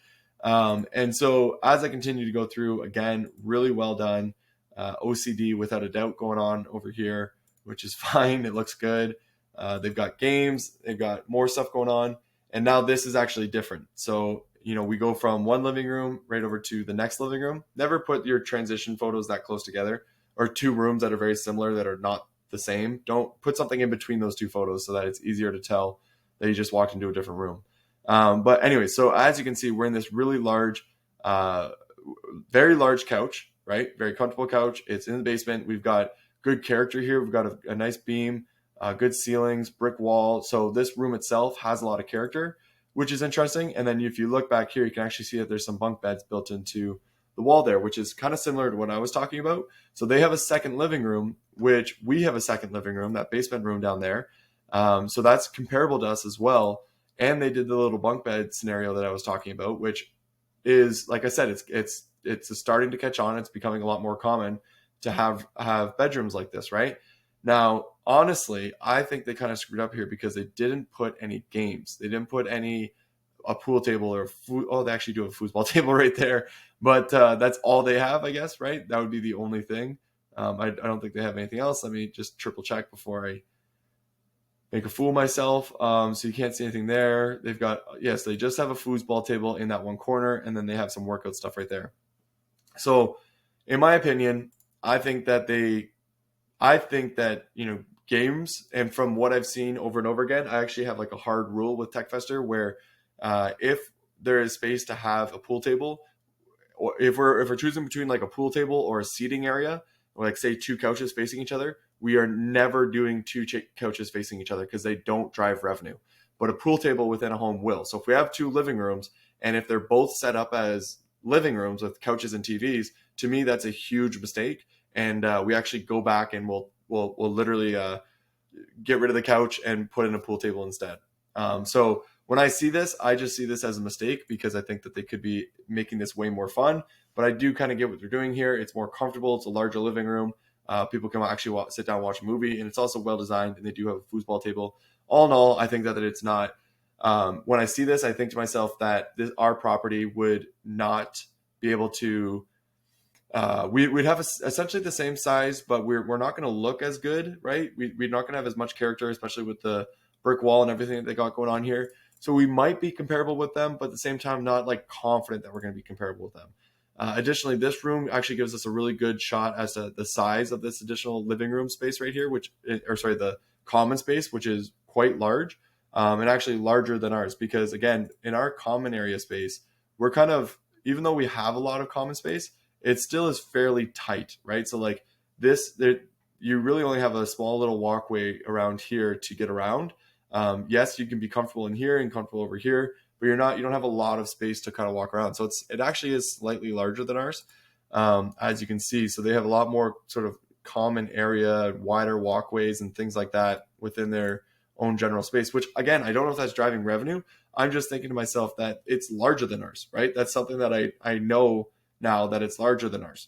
And so as I continue to go through, again, really well done. OCD without a doubt going on over here, which is fine. It looks good. They've got games. They've got more stuff going on. And now this is actually different. So, we go from one living room right over to the next living room. Never put your transition photos that close together, or two rooms that are very similar that are not the same. Don't put something in between those two photos so that it's easier to tell that you just walked into a different room. But anyway, so as you can see, we're in this really large, very large couch, right? Very comfortable couch. It's in the basement. We've got good character here. We've got a nice beam, good ceilings, brick wall. So this room itself has a lot of character, which is interesting. And then if you look back here, you can actually see that there's some bunk beds built into the wall there, which is kind of similar to what I was talking about. So they have a second living room, which we have a second living room, that basement room down there. So that's comparable to us as well. And they did the little bunk bed scenario that I was talking about, which is, like I said, it's starting to catch on. It's becoming a lot more common to have bedrooms like this, right? Now, honestly, I think they kind of screwed up here because they didn't put any games. They didn't put a pool table or they actually do have a foosball table right there, but that's all they have, I guess, right? That would be the only thing. I don't think they have anything else. Let me just triple check before I make a fool of myself. So you can't see anything there. They've got, yes, they just have a foosball table in that one corner, and then they have some workout stuff right there. So in my opinion, I think that games, and from what I've seen over and over again, I actually have like a hard rule with TechFester where if there is space to have a pool table, or if we're choosing between like a pool table or a seating area, like say two couches facing each other, we are never doing two couches facing each other because they don't drive revenue. But a pool table within a home will. So if we have two living rooms and if they're both set up as living rooms with couches and TVs, to me that's a huge mistake. And we actually go back and we'll literally get rid of the couch and put in a pool table instead. So when I see this, I just see this as a mistake because I think that they could be making this way more fun. But I do kind of get what they're doing here. It's more comfortable. It's a larger living room. People can actually sit down and watch a movie, and it's also well designed. And they do have a foosball table. All in all, I think that it's not. When I see this, I think to myself that our property would not be able to. We'd have essentially the same size, but we're not going to look as good, right? We're not going to have as much character, especially with the brick wall and everything that they got going on here. So we might be comparable with them, but at the same time, not like confident that we're going to be comparable with them. Additionally, this room actually gives us a really good shot as to the size of this additional living room space right here, the common space, which is quite large, and actually larger than ours. Because again, in our common area space, we're kind of, even though we have a lot of common space, it still is fairly tight, right? So like you really only have a small little walkway around here to get around. Yes, you can be comfortable in here and comfortable over here, but you don't have a lot of space to kind of walk around. So it actually is slightly larger than ours, as you can see. So they have a lot more sort of common area, wider walkways and things like that within their own general space, which again, I don't know if that's driving revenue. I'm just thinking to myself that it's larger than ours, right? That's something that I know now that it's larger than ours.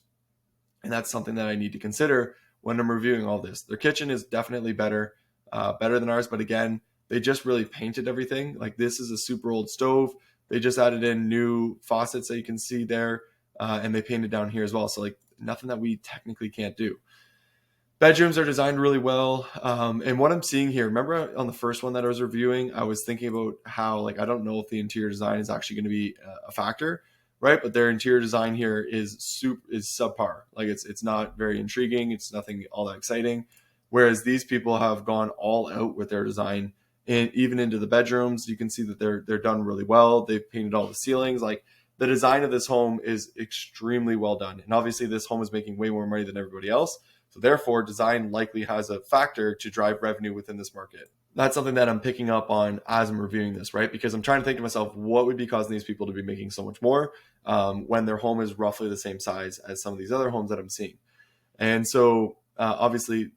And that's something that I need to consider when I'm reviewing all this. Their kitchen is definitely better than ours. But again, they just really painted everything. Like this is a super old stove. They just added in new faucets that you can see there. And they painted down here as well. So like nothing that we technically can't do. Bedrooms are designed really well. And what I'm seeing here, remember on the first one that I was reviewing, I was thinking about how, like, I don't know if the interior design is actually going to be a factor, right? But their interior design here is subpar. Like it's not very intriguing. It's nothing all that exciting. Whereas these people have gone all out with their design, and even into the bedrooms, you can see that they're done really well. They've painted all the ceilings. Like the design of this home is extremely well done. And obviously this home is making way more money than everybody else. So therefore, design likely has a factor to drive revenue within this market. That's something that I'm picking up on as I'm reviewing this, right? Because I'm trying to think to myself, what would be causing these people to be making so much more when their home is roughly the same size as some of these other homes that I'm seeing. And so obviously,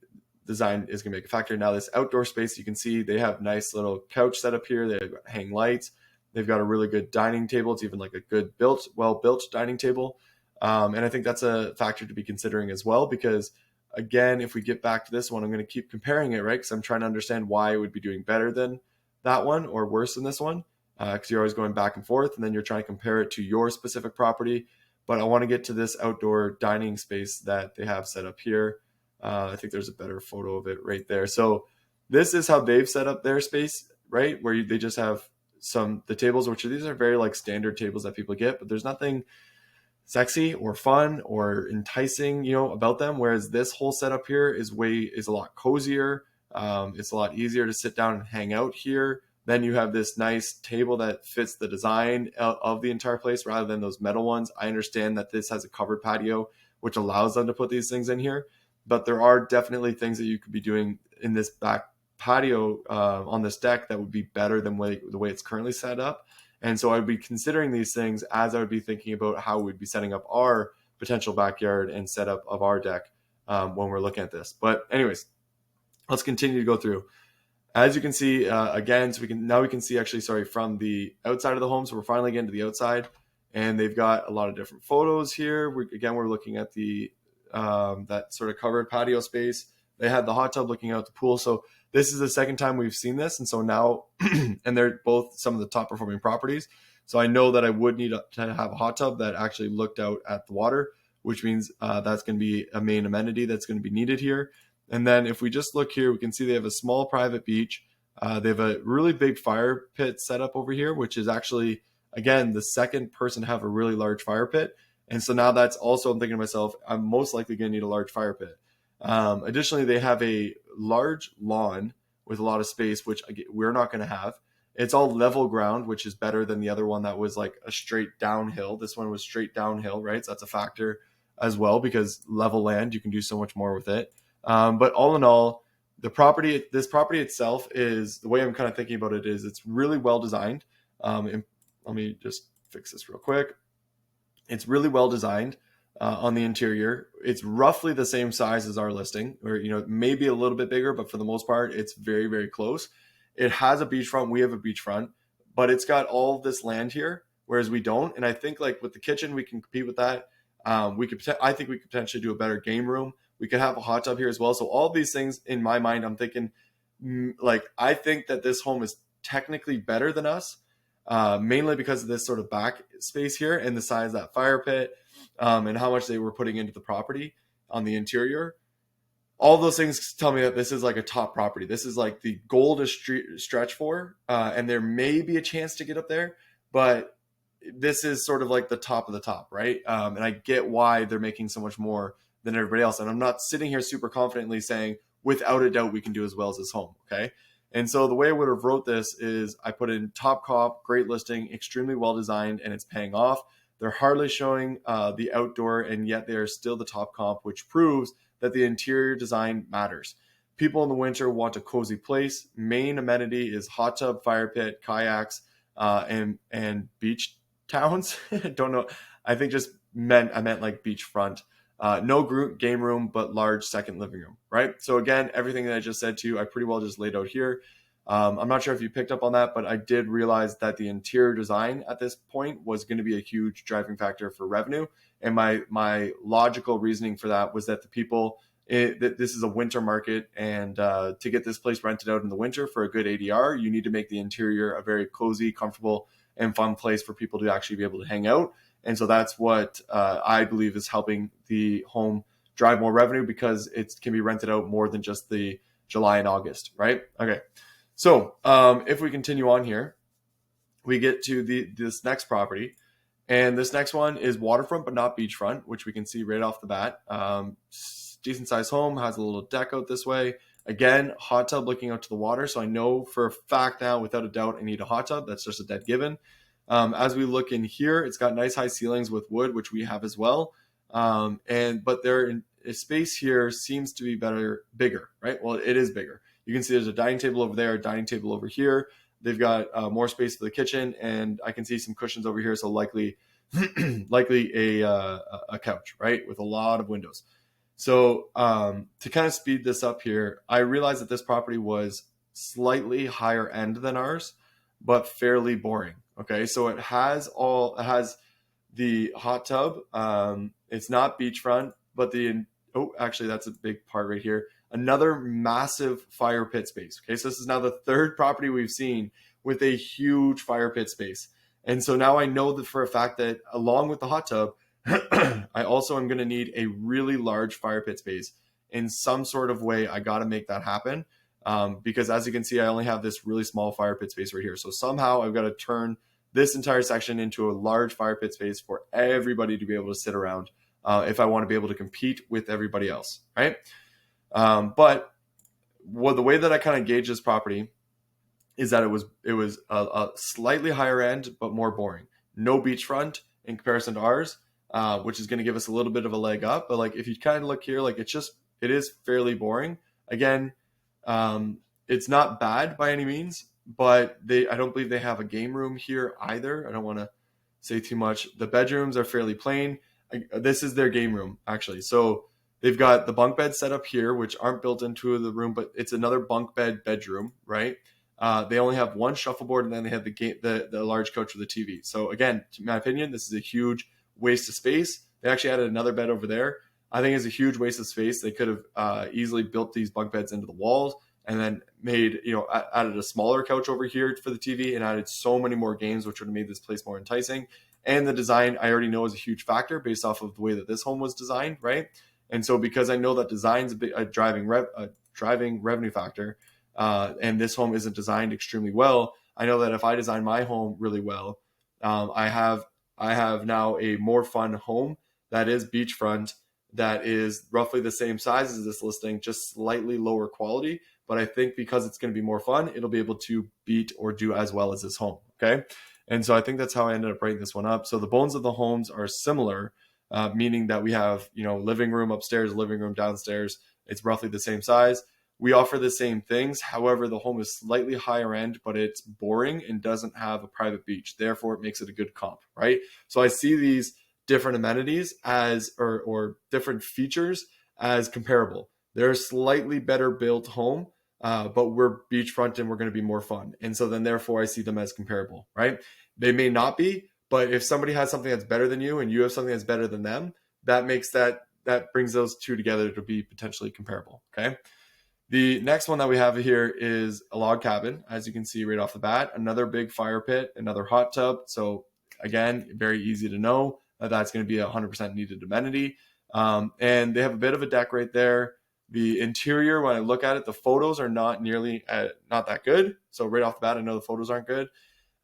design is going to make a factor. Now, this outdoor space, you can see they have nice little couch set up here. They have hang lights. They've got a really good dining table. It's even like a good well-built dining table. And I think that's a factor to be considering as well, because again, if we get back to this one, I'm going to keep comparing it, right? Because I'm trying to understand why it would be doing better than that one or worse than this one, because you're always going back and forth, and then you're trying to compare it to your specific property. But I want to get to this outdoor dining space that they have set up here. I think there's a better photo of it right there. So this is how they've set up their space, right? Where they just have the tables, these are very like standard tables that people get, but there's nothing sexy or fun or enticing, about them. Whereas this whole setup here is a lot cozier. It's a lot easier to sit down and hang out here. Then you have this nice table that fits the design of the entire place rather than those metal ones. I understand that this has a covered patio, which allows them to put these things in here, but there are definitely things that you could be doing in this back patio on this deck that would be better than the way it's currently set up. And so I would be considering these things as I would be thinking about how we'd be setting up our potential backyard and setup of our deck when we're looking at this. But anyways, let's continue to go through. As you can see, again, so we can see actually, from the outside of the home. So we're finally getting to the outside, and they've got a lot of different photos here. We're looking at the that sort of covered patio space They had the hot tub looking out the pool. So this is the second time we've seen this. And so now, and they're both some of the top performing properties. So I know that I would need to have a hot tub that actually looked out at the water, which means that's going to be a main amenity that's going to be needed here. And then if we just look here, we can see they have a small private beach. They have a really big fire pit set up over here, which is actually, again, the second person to have a really large fire pit. And so now that's also, I'm thinking to myself, I'm most likely going to need a large fire pit. Additionally, they have a large lawn with a lot of space, which we're not going to have. It's all level ground, which is better than the other one that was like a straight downhill. This one was straight downhill, right? So that's a factor as well, because level land, you can do so much more with it. But all in all, this property itself is, the way I'm kind of thinking about it is it's really well designed. And let me just fix this real quick. It's really well designed on the interior. It's roughly the same size as our listing, or maybe a little bit bigger, but for the most part, it's very, very close. It has a beachfront. We have a beachfront, but it's got all this land here, whereas we don't. And I think like with the kitchen, we can compete with that. I think we could potentially do a better game room. We could have a hot tub here as well. So all of these things in my mind, I'm thinking, I think that this home is technically better than us, mainly because of this sort of back space here and the size of that fire pit, and how much they were putting into the property on the interior. All those things tell me that this is like a top property. This is like the goal to stretch for, and there may be a chance to get up there, but this is sort of like the top of the top, right? And I get why they're making so much more than everybody else. And I'm not sitting here super confidently saying, without a doubt, we can do as well as this home, okay? And so the way I would have wrote this is I put in top comp, great listing, extremely well designed, and it's paying off. They're hardly showing the outdoor, and yet they are still the top comp, which proves that the interior design matters. People in the winter want a cozy place. Main amenity is hot tub, fire pit, kayaks, and beach towns. Don't know. I think I meant like beachfront. No game room, but large second living room, right? So again, everything that I just said to you, I pretty well just laid out here. I'm not sure if you picked up on that, but I did realize that the interior design at this point was going to be a huge driving factor for revenue. And my logical reasoning for that was that the people, this is a winter market, and to get this place rented out in the winter for a good ADR, you need to make the interior a very cozy, comfortable, and fun place for people to actually be able to hang out. And so that's what I believe is helping the home drive more revenue, because it can be rented out more than just the July and August, right? Okay. So if we continue on here, we get to this next property. And this next one is waterfront, but not beachfront, which we can see right off the bat. Decent sized home, has a little deck out this way. Again, hot tub looking out to the water. So I know for a fact now, without a doubt, I need a hot tub. That's just a dead given. As we look in here, it's got nice high ceilings with wood, which we have as well. But space here seems to be bigger, right? Well, it is bigger. You can see there's a dining table over there, a dining table over here. They've got more space for the kitchen, and I can see some cushions over here. So likely a couch, right? With a lot of windows. So to kind of speed this up here, I realized that this property was slightly higher end than ours, but fairly boring. Okay, so it has the hot tub. It's not beachfront, but actually that's a big part right here. Another massive fire pit space. Okay, so this is now the third property we've seen with a huge fire pit space. And so now I know that for a fact that along with the hot tub, I also am going to need a really large fire pit space in some sort of way. I got to make that happen. Because as you can see, I only have this really small fire pit space right here. So somehow I've got to turn this entire section into a large fire pit space for everybody to be able to sit around if I want to be able to compete with everybody else, right? But the way that I kind of gauge this property is that it was a slightly higher end, but more boring. No beachfront in comparison to ours, which is going to give us a little bit of a leg up. But like if you kind of look here, like it is fairly boring. Again, it's not bad by any means, but I don't believe they have a game room here either. I don't want to say too much. The bedrooms are fairly plain. This is their game room, actually. So they've got the bunk beds set up here, which aren't built into the room, but it's another bunk bed bedroom, right? They only have one shuffleboard, and then they have the large couch with a TV. So again, in my opinion, this is a huge waste of space. They actually added another bed over there. I think it's a huge waste of space. They could have easily built these bunk beds into the walls and then made, added a smaller couch over here for the TV and added so many more games, which would have made this place more enticing. And the design, I already know, is a huge factor based off of the way that this home was designed, right? And so because I know that design's a driving revenue factor, and this home isn't designed extremely well, I know that if I design my home really well, I have now a more fun home that is beachfront, that is roughly the same size as this listing, just slightly lower quality. But I think because it's going to be more fun, it'll be able to beat or do as well as this home. Okay. And so I think that's how I ended up breaking this one up. So the bones of the homes are similar, meaning that we have, living room upstairs, living room downstairs. It's roughly the same size. We offer the same things. However, the home is slightly higher end, but it's boring and doesn't have a private beach. Therefore, it makes it a good comp, right? So I see these different amenities as, or different features as comparable. They're a slightly better built home, but we're beachfront and we're going to be more fun. And so then therefore I see them as comparable, right? They may not be, but if somebody has something that's better than you and you have something that's better than them, that brings those two together to be potentially comparable. Okay. The next one that we have here is a log cabin. As you can see right off the bat, another big fire pit, another hot tub. So again, very easy to know that that's going to be a 100% needed amenity. And they have a bit of a deck right there. The interior, when I look at it, the photos are not that good. So right off the bat, I know the photos aren't good.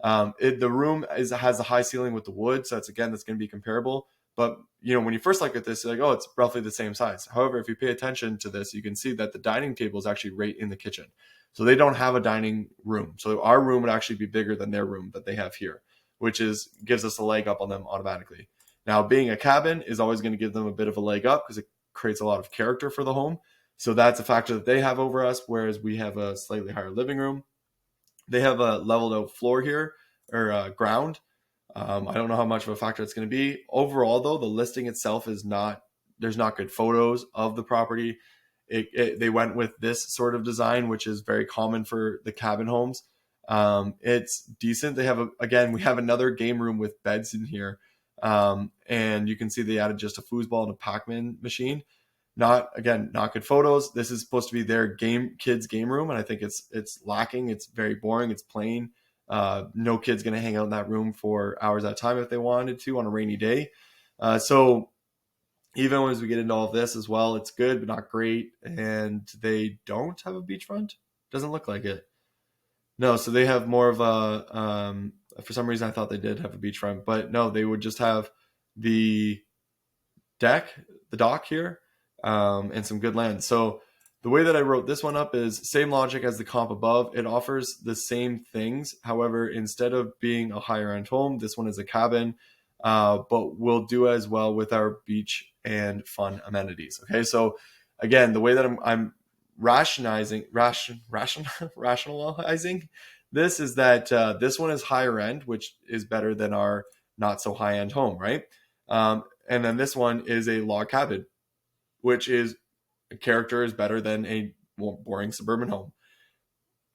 The room has a high ceiling with the wood, so that's going to be comparable. But when you first look at this, you're like, oh, it's roughly the same size. However, if you pay attention to this, you can see that the dining table is actually right in the kitchen. So they don't have a dining room. So our room would actually be bigger than their room that they have here, which gives us a leg up on them automatically. Now, being a cabin is always going to give them a bit of a leg up because it creates a lot of character for the home. So that's a factor that they have over us, whereas we have a slightly higher living room. They have a leveled out floor here, or ground. I don't know how much of a factor it's going to be. Overall, though, the listing itself there's not good photos of the property. They went with this sort of design, which is very common for the cabin homes. It's decent. They have we have another game room with beds in here. And you can see they added just a foosball and a Pac-Man machine. Not good photos. This is supposed to be their kids game room, and I think it's lacking. It's very boring. It's plain. No kid's going to hang out in that room for hours at a time if they wanted to on a rainy day. So even as we get into all of this as well, it's good, but not great. And they don't have a beachfront. Doesn't look like it. No, so they have more of a, for some reason I thought they did have a beachfront, but no, they would just have the dock here, and some good land. So the way that I wrote this one up is same logic as the comp above. It offers the same things. However, instead of being a higher end home, this one is a cabin, but we'll do as well with our beach and fun amenities. Okay. So again, the way that I'm rationalizing this is that this one is higher end, which is better than our not so high end home. Right. And then this one is a log cabin, which is character is better than a boring suburban home.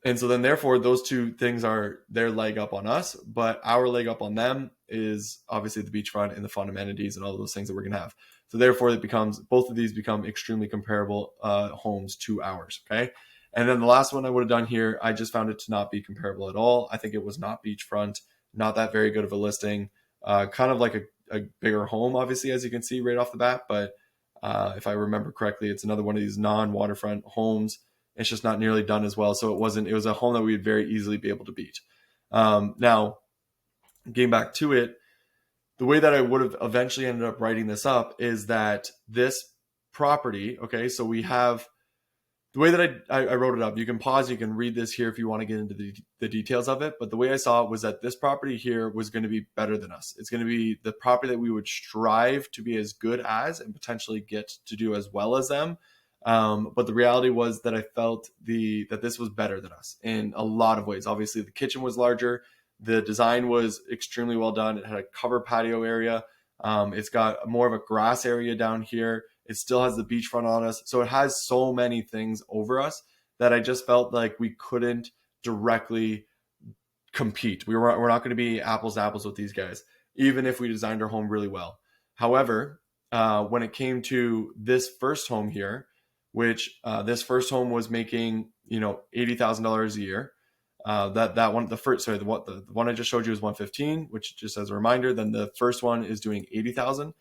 And so then therefore those two things are their leg up on us, but our leg up on them is obviously the beachfront and the fun amenities and all those things that we're going to have. So therefore both of these become extremely comparable homes to ours. Okay. And then the last one I would have done here, I just found it to not be comparable at all. I think it was not beachfront, not that very good of a listing, kind of like a bigger home, obviously, as you can see right off the bat. But if I remember correctly, it's another one of these non-waterfront homes. It's just not nearly done as well. So it was a home that we would very easily be able to beat. Now, getting back to it, the way that I would have eventually ended up writing this up is that this property, okay, so we have the way that I wrote it up. You can pause, you can read this here if you want to get into the details of it. But the way I saw it was that this property here was going to be better than us. It's going to be the property that we would strive to be as good as and potentially get to do as well as them. But the reality was that I felt that this was better than us in a lot of ways. Obviously, the kitchen was larger. The design was extremely well done. It had a covered patio area. It's got more of a grass area down here. It still has the beachfront on us. So it has so many things over us that I just felt like we couldn't directly compete. We're not going to be apples to apples with these guys, even if we designed our home really well. However, when it came to this first home here, which this first home was making, $80,000 a year. That one, the one I just showed you is 115, which just as a reminder. Then the first one is doing 80,000.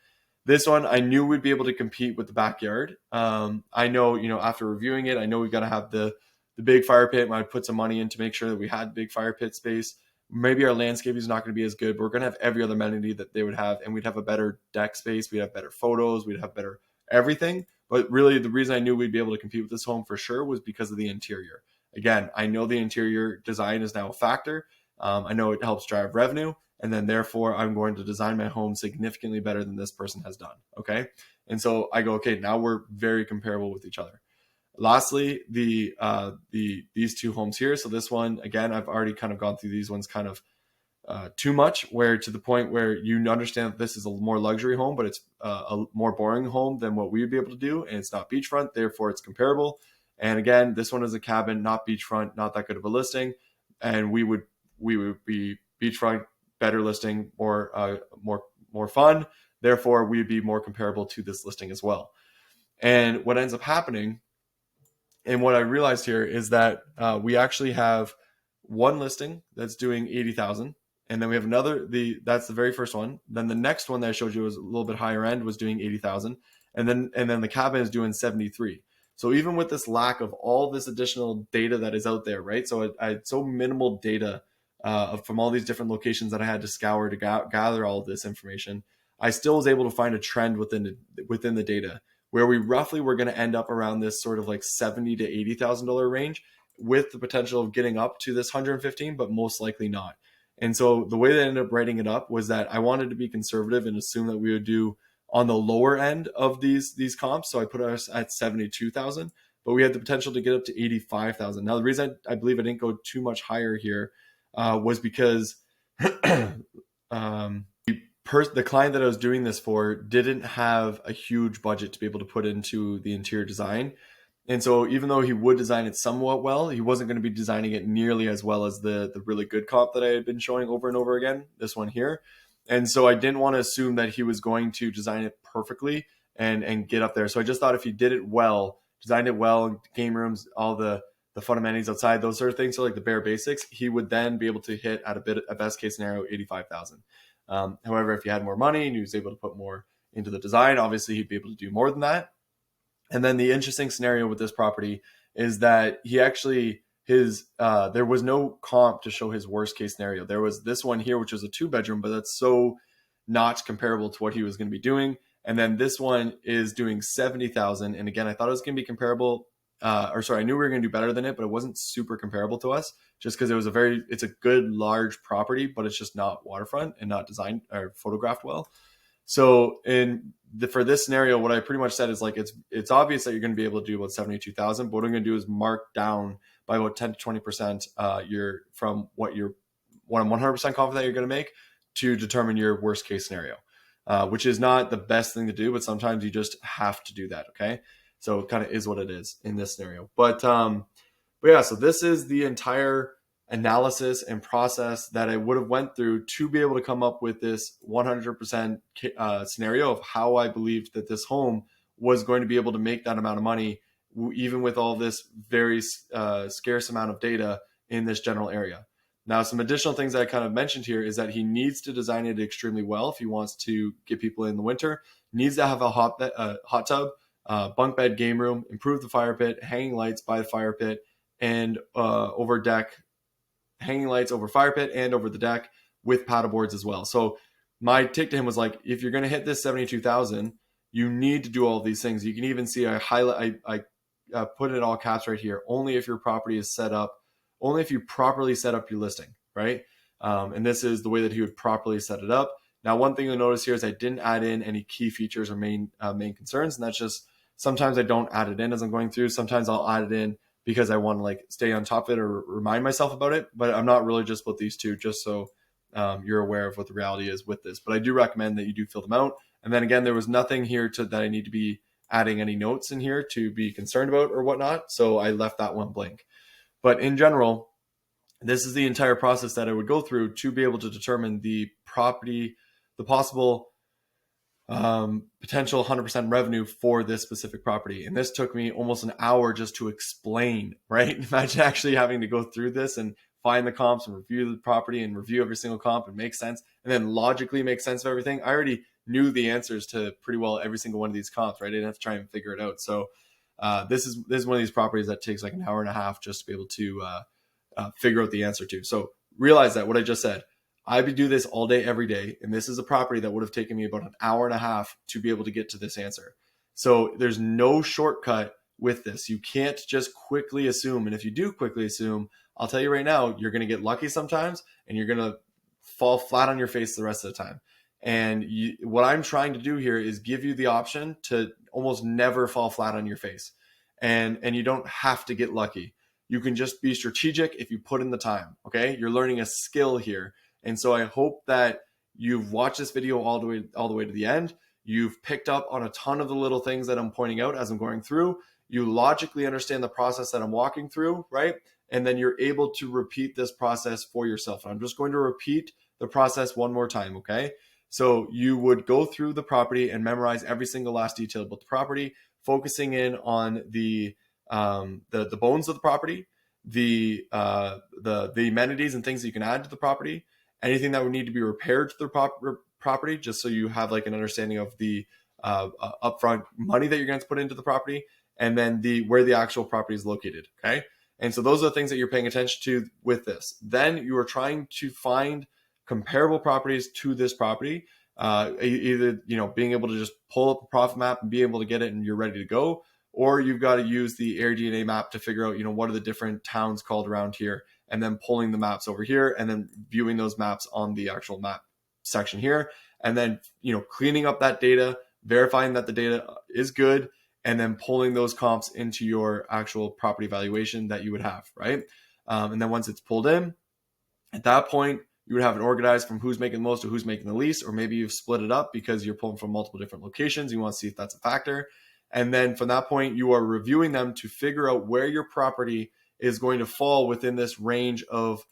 This one, I knew we'd be able to compete with the backyard. I know, after reviewing it, I know we got to have the big fire pit. I put some money in to make sure that we had big fire pit space. Maybe our landscaping is not going to be as good, but we're going to have every other amenity that they would have, and we'd have a better deck space. We'd have better photos. We'd have better everything. But really, the reason I knew we'd be able to compete with this home for sure was because of the interior. Again, I know the interior design is now a factor. I know it helps drive revenue, and then therefore I'm going to design my home significantly better than this person has done. Okay. And so I go, okay, now we're very comparable with each other. Lastly, these two homes here. So this one, again, I've already kind of gone through these ones kind of too much, where to the point where you understand that this is a more luxury home, but it's a more boring home than what we would be able to do. And it's not beachfront, therefore it's comparable. And again, this one is a cabin, not beachfront, not that good of a listing. And we would be beachfront, better listing, more fun. Therefore, we'd be more comparable to this listing as well. And what ends up happening, and what I realized here, is that we actually have one listing that's doing 80,000, and then we have another. That's the very first one. Then the next one that I showed you was a little bit higher end, was doing 80,000, and then the cabin is doing 73. So even with this lack of all this additional data that is out there, right? So I had so minimal data from all these different locations that I had to scour to gather all of this information. I still was able to find a trend within the data, where we roughly were going to end up around this sort of like $70,000 to $80,000 range, with the potential of getting up to this 115, but most likely not. And so the way that I ended up writing it up was that I wanted to be conservative and assume that we would do on the lower end of these comps. So I put us at 72,000, but we had the potential to get up to 85,000. Now, the reason I believe I didn't go too much higher here was because the client that I was doing this for didn't have a huge budget to be able to put into the interior design. And so even though he would design it somewhat well, he wasn't going to be designing it nearly as well as the really good comp that I had been showing over and over again, this one here. And so I didn't want to assume that he was going to design it perfectly and get up there. So I just thought if he did it well, designed it well, game rooms, all the fun amenities outside, those sort of things, so like the bare basics, he would then be able to hit at a best case scenario 85,000. However, if he had more money and he was able to put more into the design, obviously he'd be able to do more than that. And then the interesting scenario with this property is that he actually, there was no comp to show his worst case scenario. There was this one here, which was a 2-bedroom, but that's so not comparable to what he was going to be doing. And then this one is doing 70,000. And again, I thought it was going to be comparable. I knew we were going to do better than it, but it wasn't super comparable to us, just because it's a good large property, but it's just not waterfront and not designed or photographed well. So for this scenario, what I pretty much said is like, it's obvious that you're going to be able to do about 72,000, but what I'm going to do is mark down by about 10 to 20% from what I'm 100% confident that you're going to make, to determine your worst case scenario, which is not the best thing to do, but sometimes you just have to do that. Okay. So it kind of is what it is in this scenario. But yeah, so this is the entire analysis and process that I would have went through to be able to come up with this 100% scenario of how I believed that this home was going to be able to make that amount of money, even with all this very scarce amount of data in this general area. Now, some additional things that I kind of mentioned here is that he needs to design it extremely well if he wants to get people in the winter. He needs to have a hot tub, bunk bed, game room, improve the fire pit, hanging lights by the fire pit, and over deck, hanging lights over fire pit and over the deck with paddle boards as well. So my take to him was like, if you're going to hit this 72,000, you need to do all these things. You can even see I put it in all caps right here. Only if your property is set up, only if you properly set up your listing, right? And this is the way that he would properly set it up. Now, one thing you'll notice here is I didn't add in any key features or main concerns, and that's just sometimes I don't add it in as I'm going through. Sometimes I'll add it in because I want to like stay on top of it or remind myself about it. But I'm not really just about these two, just so you're aware of what the reality is with this. But I do recommend that you do fill them out. And then again, there was nothing here that I need to be adding any notes in here to be concerned about or whatnot. So I left that one blank. But in general, this is the entire process that I would go through to be able to determine the possible potential 100% revenue for this specific property. And this took me almost an hour just to explain, right? Imagine actually having to go through this and find the comps and review the property and review every single comp and make sense and then logically make sense of everything. I already knew the answers to pretty well every single one of these comps, right? I didn't have to try and figure it out. So this is one of these properties that takes like an hour and a half just to be able to figure out the answer to. So realize that what I just said, I would do this all day, every day. And this is a property that would have taken me about an hour and a half to be able to get to this answer. So there's no shortcut with this. You can't just quickly assume. And if you do quickly assume, I'll tell you right now, you're going to get lucky sometimes and you're going to fall flat on your face the rest of the time. And what I'm trying to do here is give you the option to almost never fall flat on your face. And you don't have to get lucky. You can just be strategic if you put in the time. Okay. You're learning a skill here. And so I hope that you've watched this video all the way to the end. You've picked up on a ton of the little things that I'm pointing out as I'm going through. You logically understand the process that I'm walking through, right? And then you're able to repeat this process for yourself. And I'm just going to repeat the process one more time, okay? So you would go through the property and memorize every single last detail about the property, focusing in on the bones of the property, the amenities and things that you can add to the property, anything that would need to be repaired to the property, just so you have like an understanding of the upfront money that you're going to put into the property, and then where the actual property is located. Okay. And so those are the things that you're paying attention to with this. Then you are trying to find comparable properties to this property, either, being able to just pull up a profit map and be able to get it and you're ready to go, or you've got to use the AirDNA map to figure out, what are the different towns called around here, and then pulling the maps over here and then viewing those maps on the actual map section here. And then, cleaning up that data, verifying that the data is good, and then pulling those comps into your actual property valuation that you would have, right? And then once it's pulled in, at that point, you would have it organized from who's making the most to who's making the least, or maybe you've split it up because you're pulling from multiple different locations. You want to see if that's a factor. And then from that point, you are reviewing them to figure out where your property is going to fall within this range of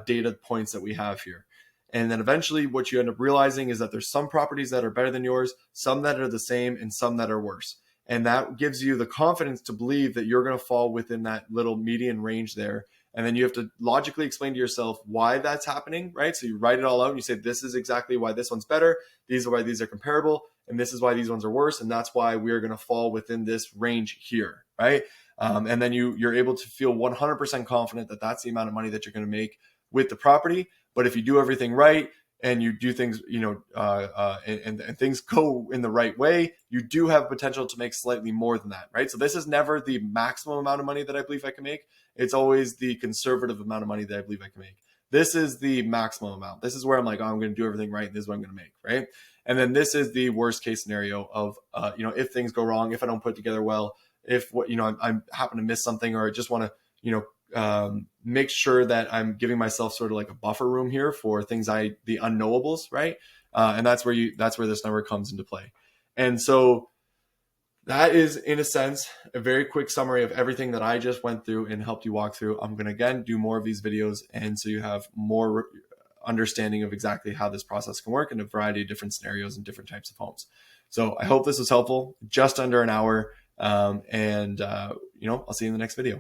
data points that we have here. And then eventually what you end up realizing is that there's some properties that are better than yours, some that are the same, and some that are worse. And that gives you the confidence to believe that you're going to fall within that little median range there. And then you have to logically explain to yourself why that's happening, right? So you write it all out and you say, this is exactly why this one's better. These are why these are comparable. And this is why these ones are worse. And that's why we're going to fall within this range here, right? And then you're able to feel 100% confident that that's the amount of money that you're going to make with the property. But if you do everything right and you do things, and things go in the right way, you do have potential to make slightly more than that, right? So this is never the maximum amount of money that I believe I can make. It's always the conservative amount of money that I believe I can make. This is the maximum amount. This is where I'm like, oh, I'm going to do everything right. This is what I'm going to make, right? And then this is the worst case scenario of, if things go wrong, if I don't put it together well, if I happen to miss something, or I just want to, make sure that I'm giving myself sort of like a buffer room here for things the unknowables, right? And that's where this number comes into play. And so that is, in a sense, a very quick summary of everything that I just went through and helped you walk through. I'm going to, again, do more of these videos. And so you have more understanding of exactly how this process can work in a variety of different scenarios and different types of homes. So I hope this was helpful. Just under an hour. I'll see you in the next video.